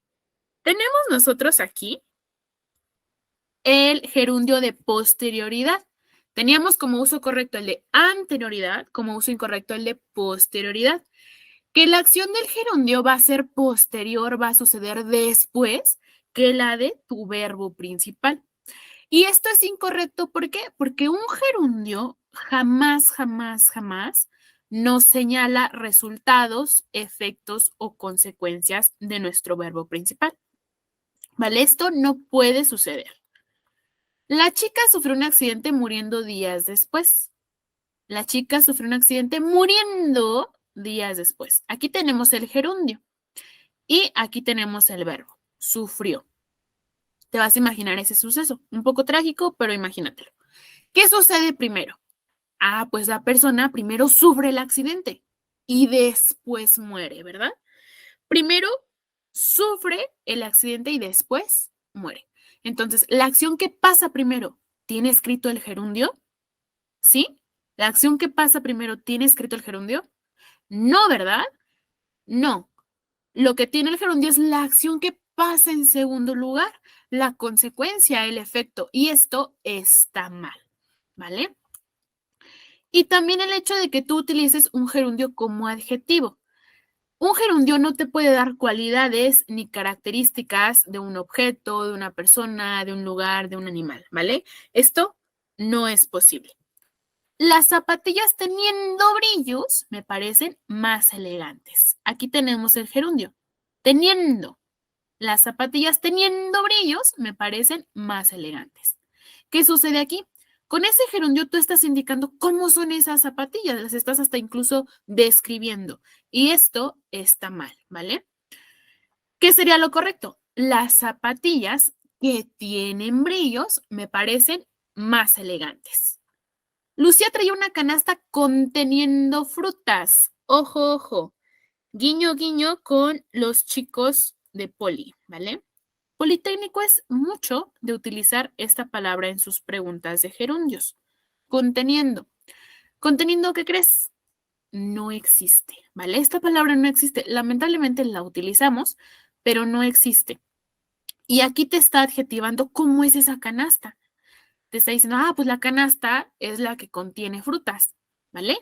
tenemos nosotros aquí el gerundio de posterioridad. Teníamos como uso correcto el de anterioridad, como uso incorrecto el de posterioridad. Que la acción del gerundio va a ser posterior, va a suceder después que la de tu verbo principal. Y esto es incorrecto, ¿por qué? Porque un gerundio jamás, jamás, jamás nos señala resultados, efectos o consecuencias de nuestro verbo principal. ¿Vale? Esto no puede suceder. La chica sufrió un accidente muriendo días después. La chica sufrió un accidente muriendo días después. Aquí tenemos el gerundio y aquí tenemos el verbo. Sufrió. Te vas a imaginar ese suceso. Un poco trágico, pero imagínatelo. ¿Qué sucede primero? Ah, pues la persona primero sufre el accidente y después muere, ¿verdad? Primero sufre el accidente y después muere. Entonces, la acción que pasa primero, ¿tiene escrito el gerundio? ¿Sí? ¿La acción que pasa primero tiene escrito el gerundio? No, ¿verdad? No. Lo que tiene el gerundio es la acción que pasa en segundo lugar, la consecuencia, el efecto, y esto está mal, ¿vale? Y también el hecho de que tú utilices un gerundio como adjetivo. Un gerundio no te puede dar cualidades ni características de un objeto, de una persona, de un lugar, de un animal, ¿vale? Esto no es posible. Las zapatillas teniendo brillos me parecen más elegantes. Aquí tenemos el gerundio. Teniendo. Las zapatillas teniendo brillos me parecen más elegantes. ¿Qué sucede aquí? Con ese gerundio tú estás indicando cómo son esas zapatillas, las estás hasta incluso describiendo. Y esto está mal, ¿vale? ¿Qué sería lo correcto? Las zapatillas que tienen brillos me parecen más elegantes. Lucía traía una canasta conteniendo frutas. Ojo, ojo. Guiño, guiño con los chicos de Poli, ¿vale? Politécnico es mucho de utilizar esta palabra en sus preguntas de gerundios. Conteniendo. Conteniendo, ¿qué crees? No existe, ¿vale? Esta palabra no existe. Lamentablemente la utilizamos, pero no existe. Y aquí te está adjetivando cómo es esa canasta. Te está diciendo, ah, pues la canasta es la que contiene frutas, ¿vale?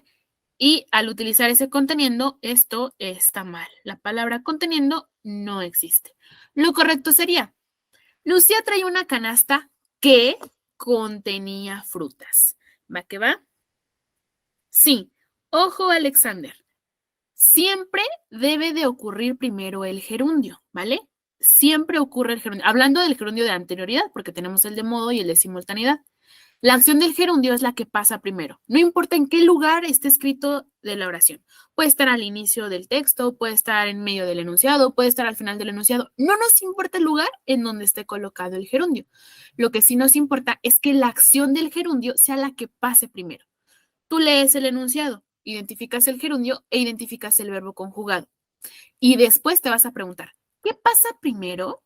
Y al utilizar ese conteniendo, esto está mal. La palabra conteniendo no existe. Lo correcto sería, Lucía traía una canasta que contenía frutas. ¿Va que va? Sí. Ojo, Alexander. Siempre debe de ocurrir primero el gerundio, ¿vale? Siempre ocurre el gerundio. Hablando del gerundio de anterioridad, porque tenemos el de modo y el de simultaneidad. La acción del gerundio es la que pasa primero. No importa en qué lugar esté escrito de la oración. Puede estar al inicio del texto, puede estar en medio del enunciado, puede estar al final del enunciado. No nos importa el lugar en donde esté colocado el gerundio. Lo que sí nos importa es que la acción del gerundio sea la que pase primero. Tú lees el enunciado, identificas el gerundio e identificas el verbo conjugado. Y después te vas a preguntar, ¿qué pasa primero?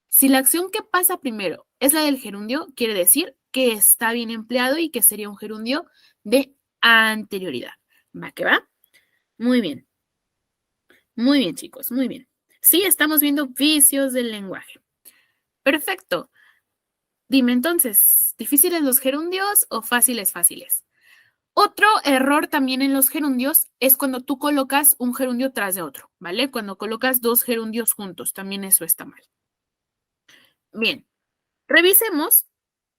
Si la acción que pasa primero es la del gerundio, quiere decir que está bien empleado y que sería un gerundio de anterioridad. ¿Va que va? Muy bien. Muy bien, chicos, muy bien. Sí, estamos viendo vicios del lenguaje. Perfecto. Dime entonces, ¿difíciles los gerundios o fáciles, fáciles? Otro error también en los gerundios es cuando tú colocas un gerundio tras de otro, ¿vale? Cuando colocas dos gerundios juntos, también eso está mal. Bien, revisemos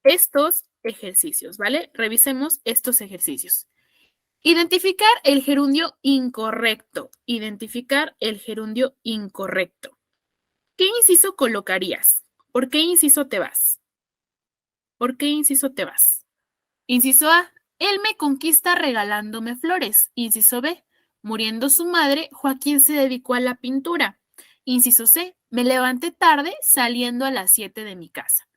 estos ejercicios, ¿vale? Revisemos estos ejercicios. Identificar el gerundio incorrecto. Identificar el gerundio incorrecto. ¿Qué inciso colocarías? ¿Por qué inciso te vas? ¿Por qué inciso te vas? Inciso A, Él me conquista regalándome flores. Inciso B. Muriendo su madre, Joaquín se dedicó a la pintura. Inciso C. Me levanté tarde saliendo a las 7 de mi casa.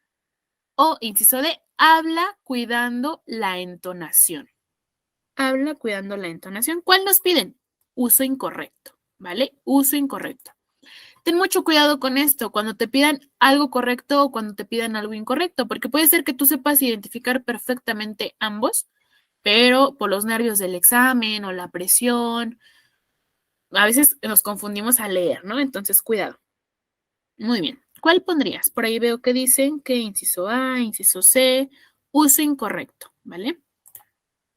O inciso D. Habla cuidando la entonación. Habla cuidando la entonación. ¿Cuál nos piden? Uso incorrecto, ¿vale? Uso incorrecto. Ten mucho cuidado con esto, cuando te pidan algo correcto o cuando te pidan algo incorrecto, porque puede ser que tú sepas identificar perfectamente ambos, pero por los nervios del examen o la presión, a veces nos confundimos al leer, ¿no? Entonces, cuidado. Muy bien. ¿Cuál pondrías? Por ahí veo que dicen que inciso A, inciso C, uso incorrecto, ¿vale?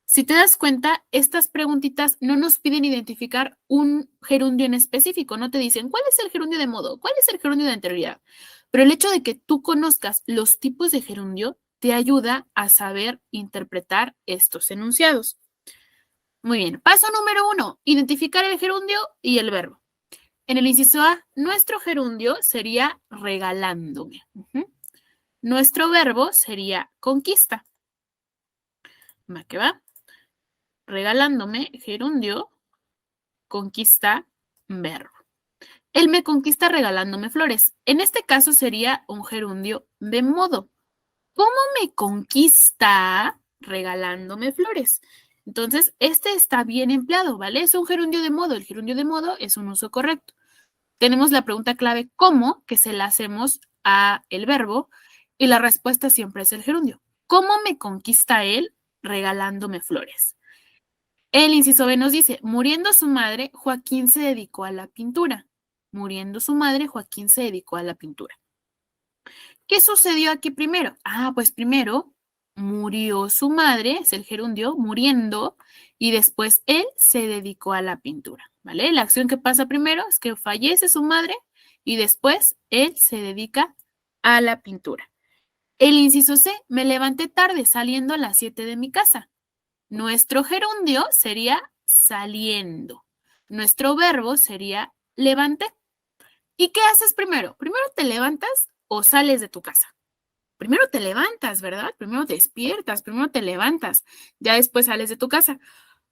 Si te das cuenta, estas preguntitas no nos piden identificar un gerundio en específico, no te dicen cuál es el gerundio de modo, cuál es el gerundio de anterioridad, pero el hecho de que tú conozcas los tipos de gerundio te ayuda a saber interpretar estos enunciados. Muy bien, paso número 1, identificar el gerundio y el verbo. En el inciso A, nuestro gerundio sería regalándome. Nuestro verbo sería conquista. ¿Va que va? Regalándome, gerundio, conquista, verbo. Él me conquista regalándome flores. En este caso sería un gerundio de modo. ¿Cómo me conquista regalándome flores? Entonces, este está bien empleado, ¿vale? Es un gerundio de modo. El gerundio de modo es un uso correcto. Tenemos la pregunta clave ¿cómo? Que se la hacemos a el verbo y la respuesta siempre es el gerundio. ¿Cómo me conquista él regalándome flores? El inciso B nos dice, muriendo su madre, Joaquín se dedicó a la pintura. Muriendo su madre, Joaquín se dedicó a la pintura. ¿Qué sucedió aquí primero? Pues primero murió su madre, es el gerundio, muriendo, y después él se dedicó a la pintura, ¿vale? La acción que pasa primero es que fallece su madre y después él se dedica a la pintura. El inciso C, me levanté tarde saliendo a las 7 de mi casa. Nuestro gerundio sería saliendo. Nuestro verbo sería levanté. ¿Y qué haces primero? ¿Primero te levantas o sales de tu casa? Primero te levantas, ¿verdad? Primero te despiertas, primero te levantas, ya después sales de tu casa.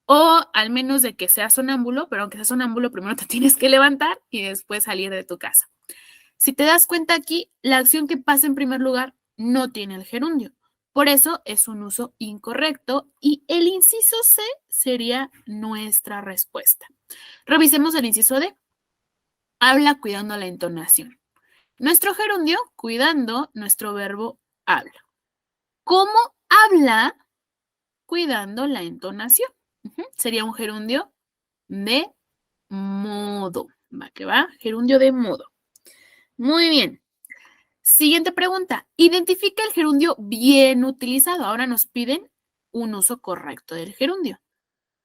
O al menos de que seas sonámbulo, pero aunque seas sonámbulo, primero te tienes que levantar y después salir de tu casa. Si te das cuenta aquí, la acción que pasa en primer lugar no tiene el gerundio. Por eso es un uso incorrecto y el inciso C sería nuestra respuesta. Revisemos el inciso D. Habla cuidando la entonación. Nuestro gerundio, cuidando, nuestro verbo habla. ¿Cómo habla? Cuidando la entonación. Sería un gerundio de modo. ¿Va que va? Gerundio de modo. Muy bien. Siguiente pregunta. Identifica el gerundio bien utilizado. Ahora nos piden un uso correcto del gerundio.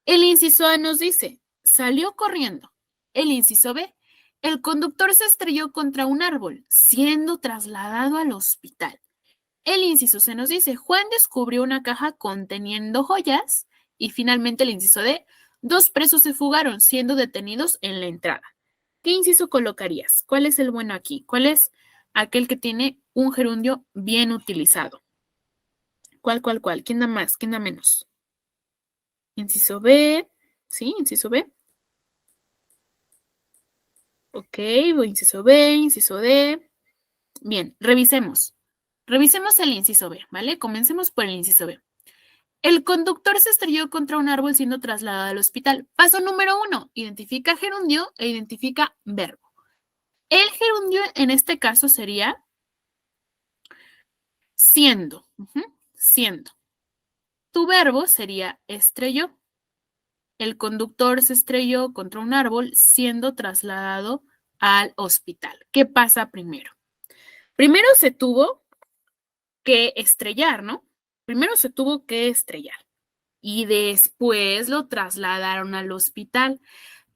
El inciso A nos dice, salió corriendo. El inciso B, el conductor se estrelló contra un árbol, siendo trasladado al hospital. El inciso C nos dice, Juan descubrió una caja conteniendo joyas. Y finalmente el inciso D, 2 presos se fugaron, siendo detenidos en la entrada. ¿Qué inciso colocarías? ¿Cuál es el bueno aquí? ¿Cuál es aquel que tiene un gerundio bien utilizado? ¿Cuál? ¿Quién da más? ¿Quién da menos? Inciso B. ¿Sí? Inciso B. Ok, inciso B, inciso D. Bien, revisemos. Revisemos el inciso B, ¿vale? Comencemos por el inciso B. El conductor se estrelló contra un árbol siendo trasladado al hospital. Paso número 1, identifica gerundio e identifica verbo. El gerundio en este caso sería siendo. Siendo. Tu verbo sería estrelló. El conductor se estrelló contra un árbol siendo trasladado al hospital. ¿Qué pasa primero? Primero se tuvo que estrellar, ¿no? Primero se tuvo que estrellar y después lo trasladaron al hospital.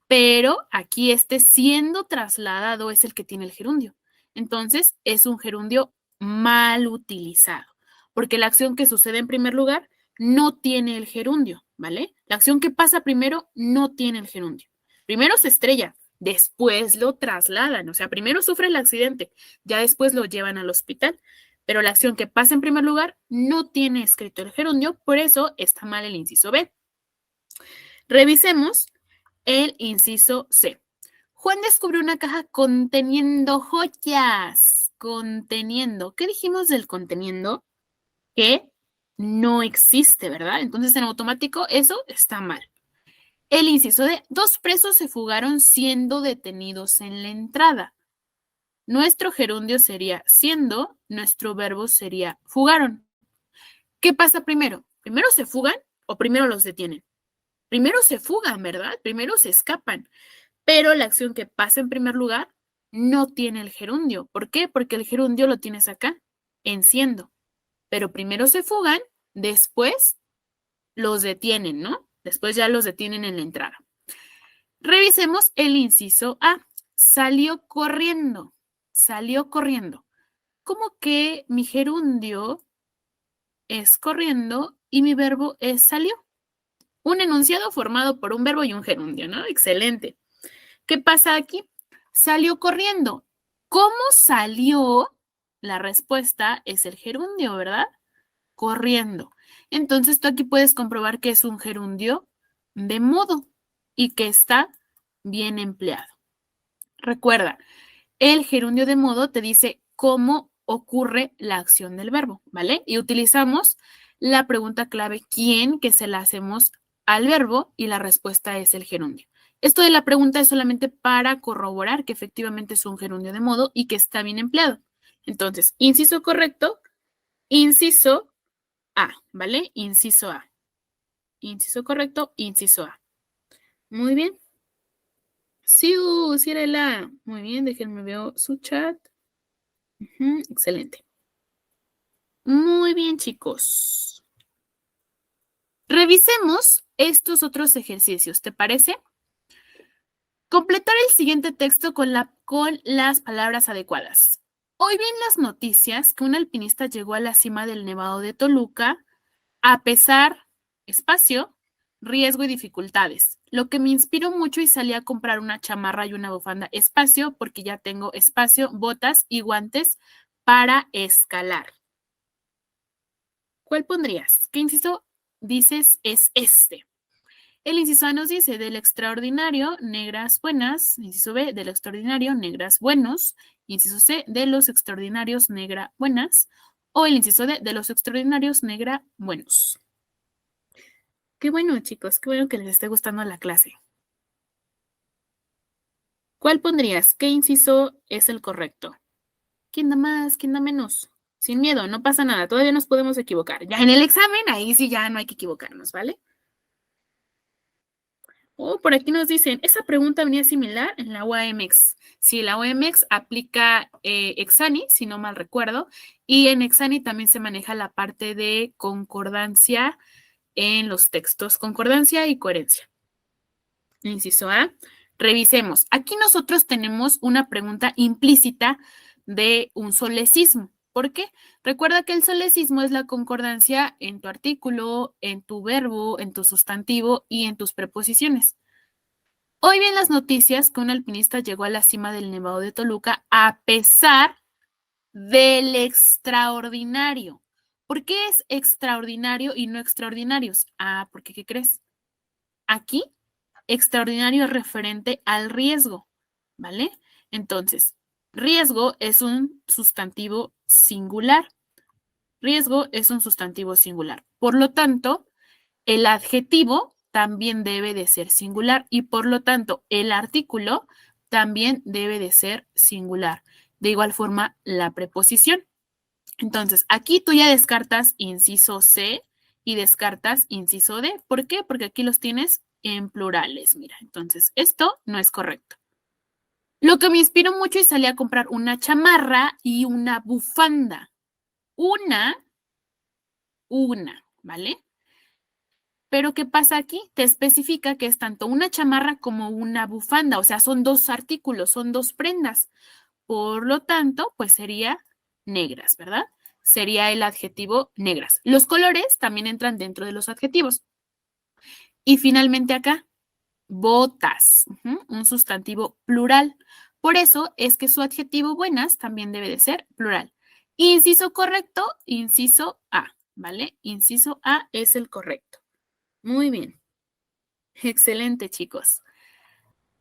Pero aquí este siendo trasladado es el que tiene el gerundio. Entonces, es un gerundio mal utilizado, porque la acción que sucede en primer lugar no tiene el gerundio, ¿vale? La acción que pasa primero no tiene el gerundio. Primero se estrella, después lo trasladan, o sea, primero sufre el accidente, ya después lo llevan al hospital, Pero la acción que pasa en primer lugar no tiene escrito el gerundio, por eso está mal el inciso B. Revisemos el inciso C. Juan descubrió una caja conteniendo joyas. Conteniendo. ¿Qué dijimos del conteniendo? Que no existe, ¿verdad? Entonces, en automático, eso está mal. El inciso D. 2 presos se fugaron siendo detenidos en la entrada. Nuestro gerundio sería siendo, nuestro verbo sería fugaron. ¿Qué pasa primero? ¿Primero se fugan o primero los detienen? Primero se fugan, ¿verdad? Primero se escapan. Pero la acción que pasa en primer lugar no tiene el gerundio. ¿Por qué? Porque el gerundio lo tienes acá, en siendo. Pero primero se fugan, después los detienen, ¿no? Después ya los detienen en la entrada. Revisemos el inciso A. Salió corriendo. Salió corriendo. ¿Cómo que mi gerundio es corriendo y mi verbo es salió? Un enunciado formado por un verbo y un gerundio, ¿no? Excelente. ¿Qué pasa aquí? Salió corriendo. ¿Cómo salió? La respuesta es el gerundio, ¿verdad? Corriendo. Entonces tú aquí puedes comprobar que es un gerundio de modo y que está bien empleado. Recuerda, el gerundio de modo te dice cómo ocurre la acción del verbo, ¿vale? Y utilizamos la pregunta clave ¿quién? Que se la hacemos al verbo y la respuesta es el gerundio. Esto de la pregunta es solamente para corroborar que efectivamente es un gerundio de modo y que está bien empleado. Entonces, inciso correcto, inciso A, ¿vale? Inciso A. Inciso correcto, inciso A. Muy bien. Sí, Cirela. Muy bien, déjenme ver su chat. Excelente. Muy bien, chicos. Revisemos estos otros ejercicios, ¿te parece? Completar el siguiente texto con las palabras adecuadas. Hoy vi en las noticias que un alpinista llegó a la cima del Nevado de Toluca a pesar, espacio, riesgo y dificultades. Lo que me inspiró mucho y salí a comprar una chamarra y una bufanda, espacio, porque ya tengo espacio, botas y guantes para escalar. ¿Cuál pondrías? ¿Qué inciso dices es este? El inciso A nos dice del extraordinario, negras buenas. Inciso B, del extraordinario, negras buenos. Inciso C, de los extraordinarios, negra buenas. O el inciso D, de los extraordinarios, negra buenos. Qué bueno, chicos, qué bueno que les esté gustando la clase. ¿Cuál pondrías? ¿Qué inciso es el correcto? ¿Quién da más? ¿Quién da menos? Sin miedo, no pasa nada, todavía nos podemos equivocar. Ya en el examen, ahí sí ya no hay que equivocarnos, ¿vale? Oh, por aquí nos dicen, esa pregunta venía similar en la UAMX. Sí, la UAMX aplica Exani, si no mal recuerdo, y en Exani también se maneja la parte de concordancia en los textos, concordancia y coherencia. Inciso A, revisemos. Aquí nosotros tenemos una pregunta implícita de un solecismo. ¿Por qué? Recuerda que el solecismo es la concordancia en tu artículo, en tu verbo, en tu sustantivo y en tus preposiciones. Hoy vi en las noticias que un alpinista llegó a la cima del Nevado de Toluca a pesar del extraordinario. ¿Por qué es extraordinario y no extraordinarios? Ah, porque ¿qué crees? Aquí, extraordinario es referente al riesgo, ¿vale? Entonces, riesgo es un sustantivo singular. Riesgo es un sustantivo singular. Por lo tanto, el adjetivo también debe de ser singular y por lo tanto, el artículo también debe de ser singular. De igual forma, la preposición. Entonces, aquí tú ya descartas inciso C y descartas inciso D. ¿Por qué? Porque aquí los tienes en plurales, mira. Entonces, esto no es correcto. Lo que me inspiró mucho y salí a comprar una chamarra y una bufanda. Una, ¿vale? Pero ¿qué pasa aquí? Te especifica que es tanto una chamarra como una bufanda, o sea, son dos artículos, son dos prendas. Por lo tanto, pues sería negras, ¿verdad? Sería el adjetivo negras. Los colores también entran dentro de los adjetivos. Y finalmente acá, botas, un sustantivo plural. Por eso es que su adjetivo buenas también debe de ser plural. Inciso correcto, inciso A, ¿vale? Inciso A es el correcto. Muy bien. Excelente, chicos.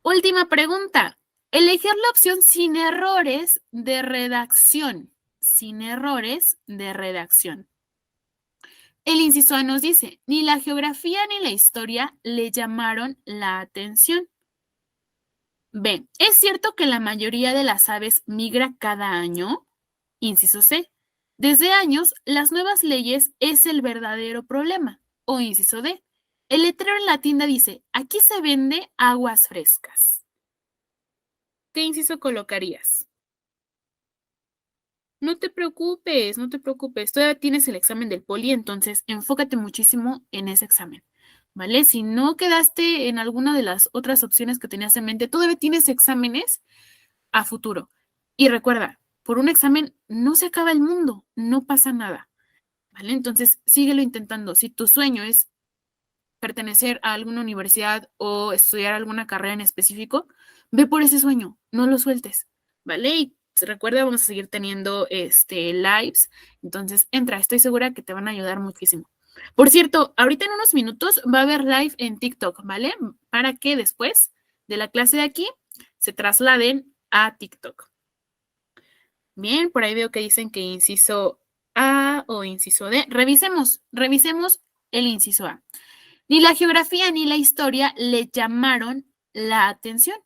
Última pregunta. Elegir la opción sin errores de redacción. Sin errores de redacción. El inciso A nos dice, ni la geografía ni la historia le llamaron la atención. B, ¿es cierto que la mayoría de las aves migra cada año? Inciso C, desde años las nuevas leyes es el verdadero problema. O inciso D, el letrero en la tienda dice, aquí se vende aguas frescas. ¿Qué inciso colocarías? No te preocupes, no te preocupes. Todavía tienes el examen del poli, entonces enfócate muchísimo en ese examen, ¿vale? Si no quedaste en alguna de las otras opciones que tenías en mente, todavía tienes exámenes a futuro. Y recuerda, por un examen no se acaba el mundo, no pasa nada, ¿vale? Entonces, síguelo intentando. Si tu sueño es pertenecer a alguna universidad o estudiar alguna carrera en específico, ve por ese sueño, no lo sueltes, ¿vale? Y recuerda, vamos a seguir teniendo lives, entonces entra, estoy segura que te van a ayudar muchísimo. Por cierto, ahorita en unos minutos va a haber live en TikTok, ¿vale? Para que después de la clase de aquí se trasladen a TikTok. Bien, por ahí veo que dicen que inciso A o inciso D. Revisemos el inciso A. Ni la geografía ni la historia le llamaron la atención.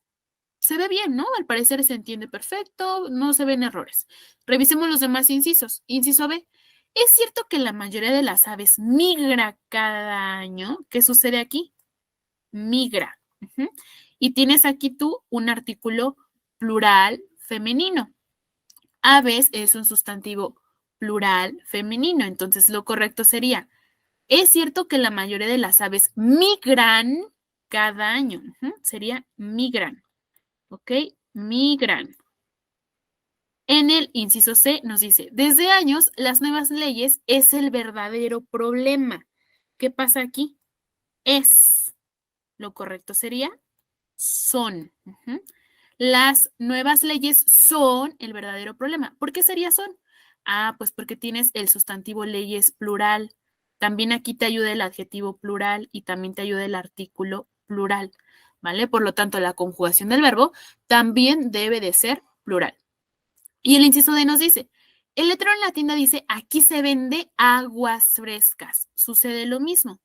Se ve bien, ¿no? Al parecer se entiende perfecto, no se ven errores. Revisemos los demás incisos. Inciso B. ¿Es cierto que la mayoría de las aves migra cada año? ¿Qué sucede aquí? Migra. Y tienes aquí tú un artículo plural femenino. Aves es un sustantivo plural femenino, entonces lo correcto sería, es cierto que la mayoría de las aves migran cada año. Sería migran. ¿Ok? Migran. En el inciso C nos dice, desde años las nuevas leyes es el verdadero problema. ¿Qué pasa aquí? Es. Lo correcto sería son. Las nuevas leyes son el verdadero problema. ¿Por qué sería son? Ah, pues porque tienes el sustantivo leyes plural. También aquí te ayuda el adjetivo plural y también te ayuda el artículo plural, ¿vale? Por lo tanto, la conjugación del verbo también debe de ser plural. Y el inciso D nos dice, el letrero en la tienda dice, aquí se vende aguas frescas. Sucede lo mismo.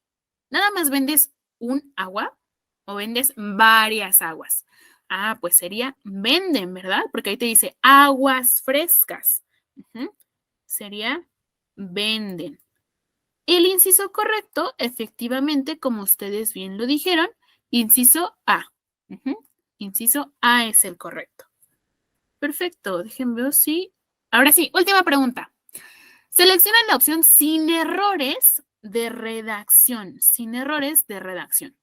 Nada más vendes un agua o vendes varias aguas. Ah, pues sería venden, ¿verdad? Porque ahí te dice aguas frescas. Sería venden. El inciso correcto, efectivamente, como ustedes bien lo dijeron, inciso A. Inciso A es el correcto. Perfecto, déjenme ver si... Ahora sí, última pregunta. Selecciona la opción sin errores de redacción. Sin errores de redacción.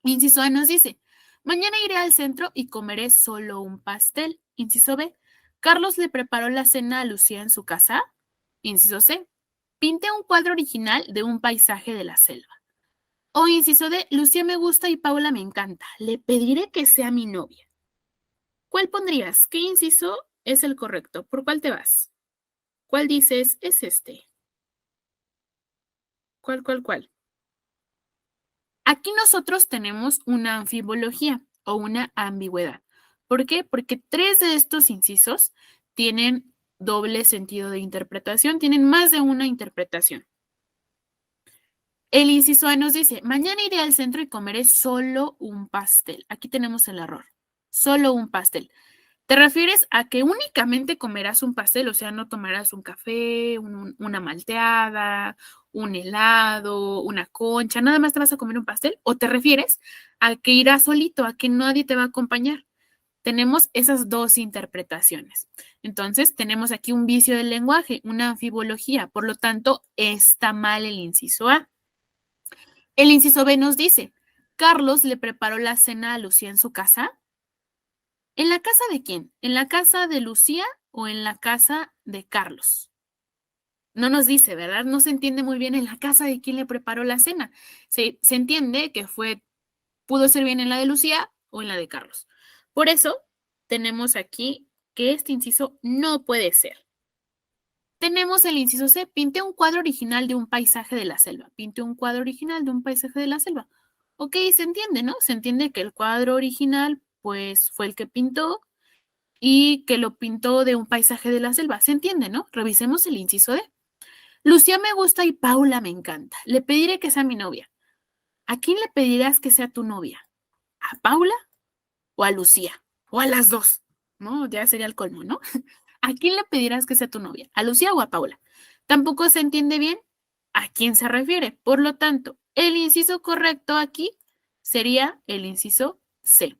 Inciso A nos dice, mañana iré al centro y comeré solo un pastel. Inciso B, Carlos le preparó la cena a Lucía en su casa. Inciso C, pinté un cuadro original de un paisaje de la selva. O inciso D, Lucía me gusta y Paula me encanta. Le pediré que sea mi novia. ¿Cuál pondrías? ¿Qué inciso es el correcto? ¿Por cuál te vas? ¿Cuál dices es este? ¿Cuál? Aquí nosotros tenemos una anfibología o una ambigüedad. ¿Por qué? Porque 3 de estos incisos tienen doble sentido de interpretación, tienen más de una interpretación. El inciso A nos dice, mañana iré al centro y comeré solo un pastel. Aquí tenemos el error, solo un pastel. ¿Te refieres a que únicamente comerás un pastel? O sea, no tomarás un café, una malteada, un helado, una concha, nada más te vas a comer un pastel. ¿O te refieres a que irás solito, a que nadie te va a acompañar? Tenemos esas dos interpretaciones. Entonces, tenemos aquí un vicio del lenguaje, una anfibología. Por lo tanto, está mal el inciso A. El inciso B nos dice, Carlos le preparó la cena a Lucía en su casa. ¿En la casa de quién? ¿En la casa de Lucía o en la casa de Carlos? No nos dice, ¿verdad? No se entiende muy bien en la casa de quién le preparó la cena. Se entiende que pudo ser bien en la de Lucía o en la de Carlos. Por eso tenemos aquí que este inciso no puede ser. Tenemos el inciso C, pinte un cuadro original de un paisaje de la selva. Pinte un cuadro original de un paisaje de la selva. Ok, se entiende, ¿no? Se entiende que el cuadro original, pues, fue el que pintó y que lo pintó de un paisaje de la selva. Se entiende, ¿no? Revisemos el inciso D. Lucía me gusta y Paula me encanta. Le pediré que sea mi novia. ¿A quién le pedirás que sea tu novia? ¿A Paula o a Lucía? O a las dos, ¿no? Ya sería el colmo, ¿no? ¿A quién le pedirás que sea tu novia? ¿A Lucía o a Paula? Tampoco se entiende bien a quién se refiere. Por lo tanto, el inciso correcto aquí sería el inciso C.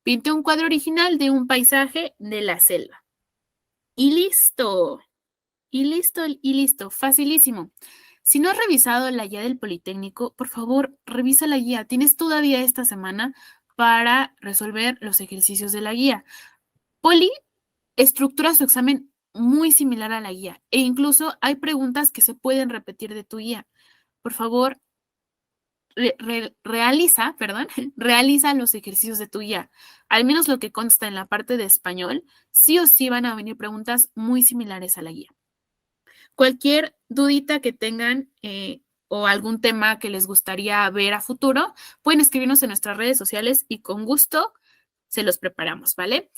Pinte un cuadro original de un paisaje de la selva. Y listo. Y listo, y listo. Facilísimo. Si no has revisado la guía del Politécnico, por favor, revisa la guía. Tienes todavía esta semana para resolver los ejercicios de la guía. Poli estructura su examen muy similar a la guía e incluso hay preguntas que se pueden repetir de tu guía. Por favor, realiza, perdón, realiza los ejercicios de tu guía. Al menos lo que consta en la parte de español, sí o sí van a venir preguntas muy similares a la guía. Cualquier dudita que tengan o algún tema que les gustaría ver a futuro, pueden escribirnos en nuestras redes sociales y con gusto se los preparamos, ¿vale?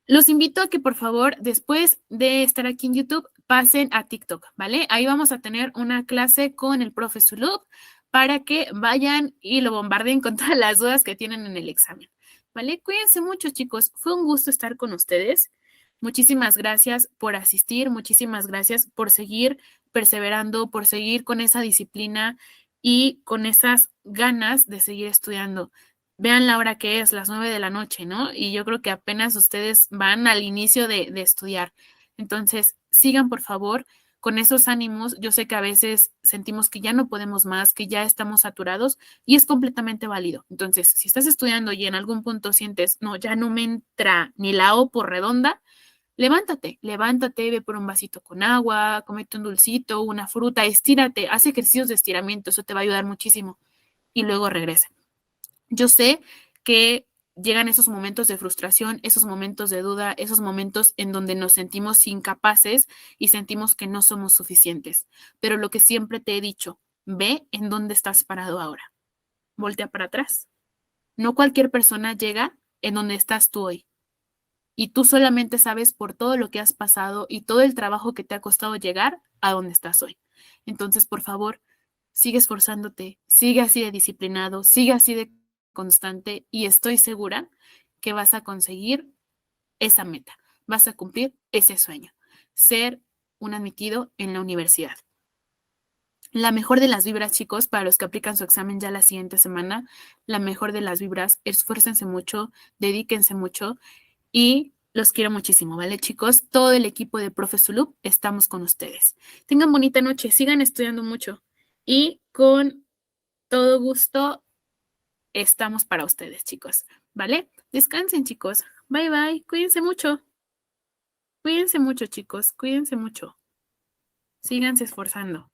Los invito a que por favor, después de estar aquí en YouTube, pasen a TikTok, ¿vale? Ahí vamos a tener una clase con el profe Zulub para que vayan y lo bombardeen con todas las dudas que tienen en el examen, ¿vale? Cuídense mucho, chicos. Fue un gusto estar con ustedes. Muchísimas gracias por asistir, muchísimas gracias por seguir perseverando, por seguir con esa disciplina y con esas ganas de seguir estudiando. Vean la hora que es, las 9 de la noche, ¿no? Y yo creo que apenas ustedes van al inicio de estudiar. Entonces, sigan por favor con esos ánimos. Yo sé que a veces sentimos que ya no podemos más, que ya estamos saturados y es completamente válido. Entonces, si estás estudiando y en algún punto sientes, no, ya no me entra ni la O por redonda, levántate, levántate, ve por un vasito con agua, comete un dulcito, una fruta, estírate, haz ejercicios de estiramiento, eso te va a ayudar muchísimo y luego regresa. Yo sé que llegan esos momentos de frustración, esos momentos de duda, esos momentos en donde nos sentimos incapaces y sentimos que no somos suficientes. Pero lo que siempre te he dicho, ve en dónde estás parado ahora. Voltea para atrás. No cualquier persona llega en donde estás tú hoy. Y tú solamente sabes por todo lo que has pasado y todo el trabajo que te ha costado llegar a donde estás hoy. Entonces, por favor, sigue esforzándote, sigue así de disciplinado, sigue así de constante y estoy segura que vas a conseguir esa meta, vas a cumplir ese sueño, ser un admitido en la universidad. La mejor de las vibras, chicos, para los que aplican su examen ya la siguiente semana, la mejor de las vibras, esfuércense mucho, dedíquense mucho y los quiero muchísimo, ¿vale, chicos? Todo el equipo de Profe Zulub estamos con ustedes. Tengan bonita noche, sigan estudiando mucho y con todo gusto estamos para ustedes, chicos, ¿vale? Descansen, chicos. Bye, bye. Cuídense mucho. Cuídense mucho, chicos. Cuídense mucho. Síganse esforzando.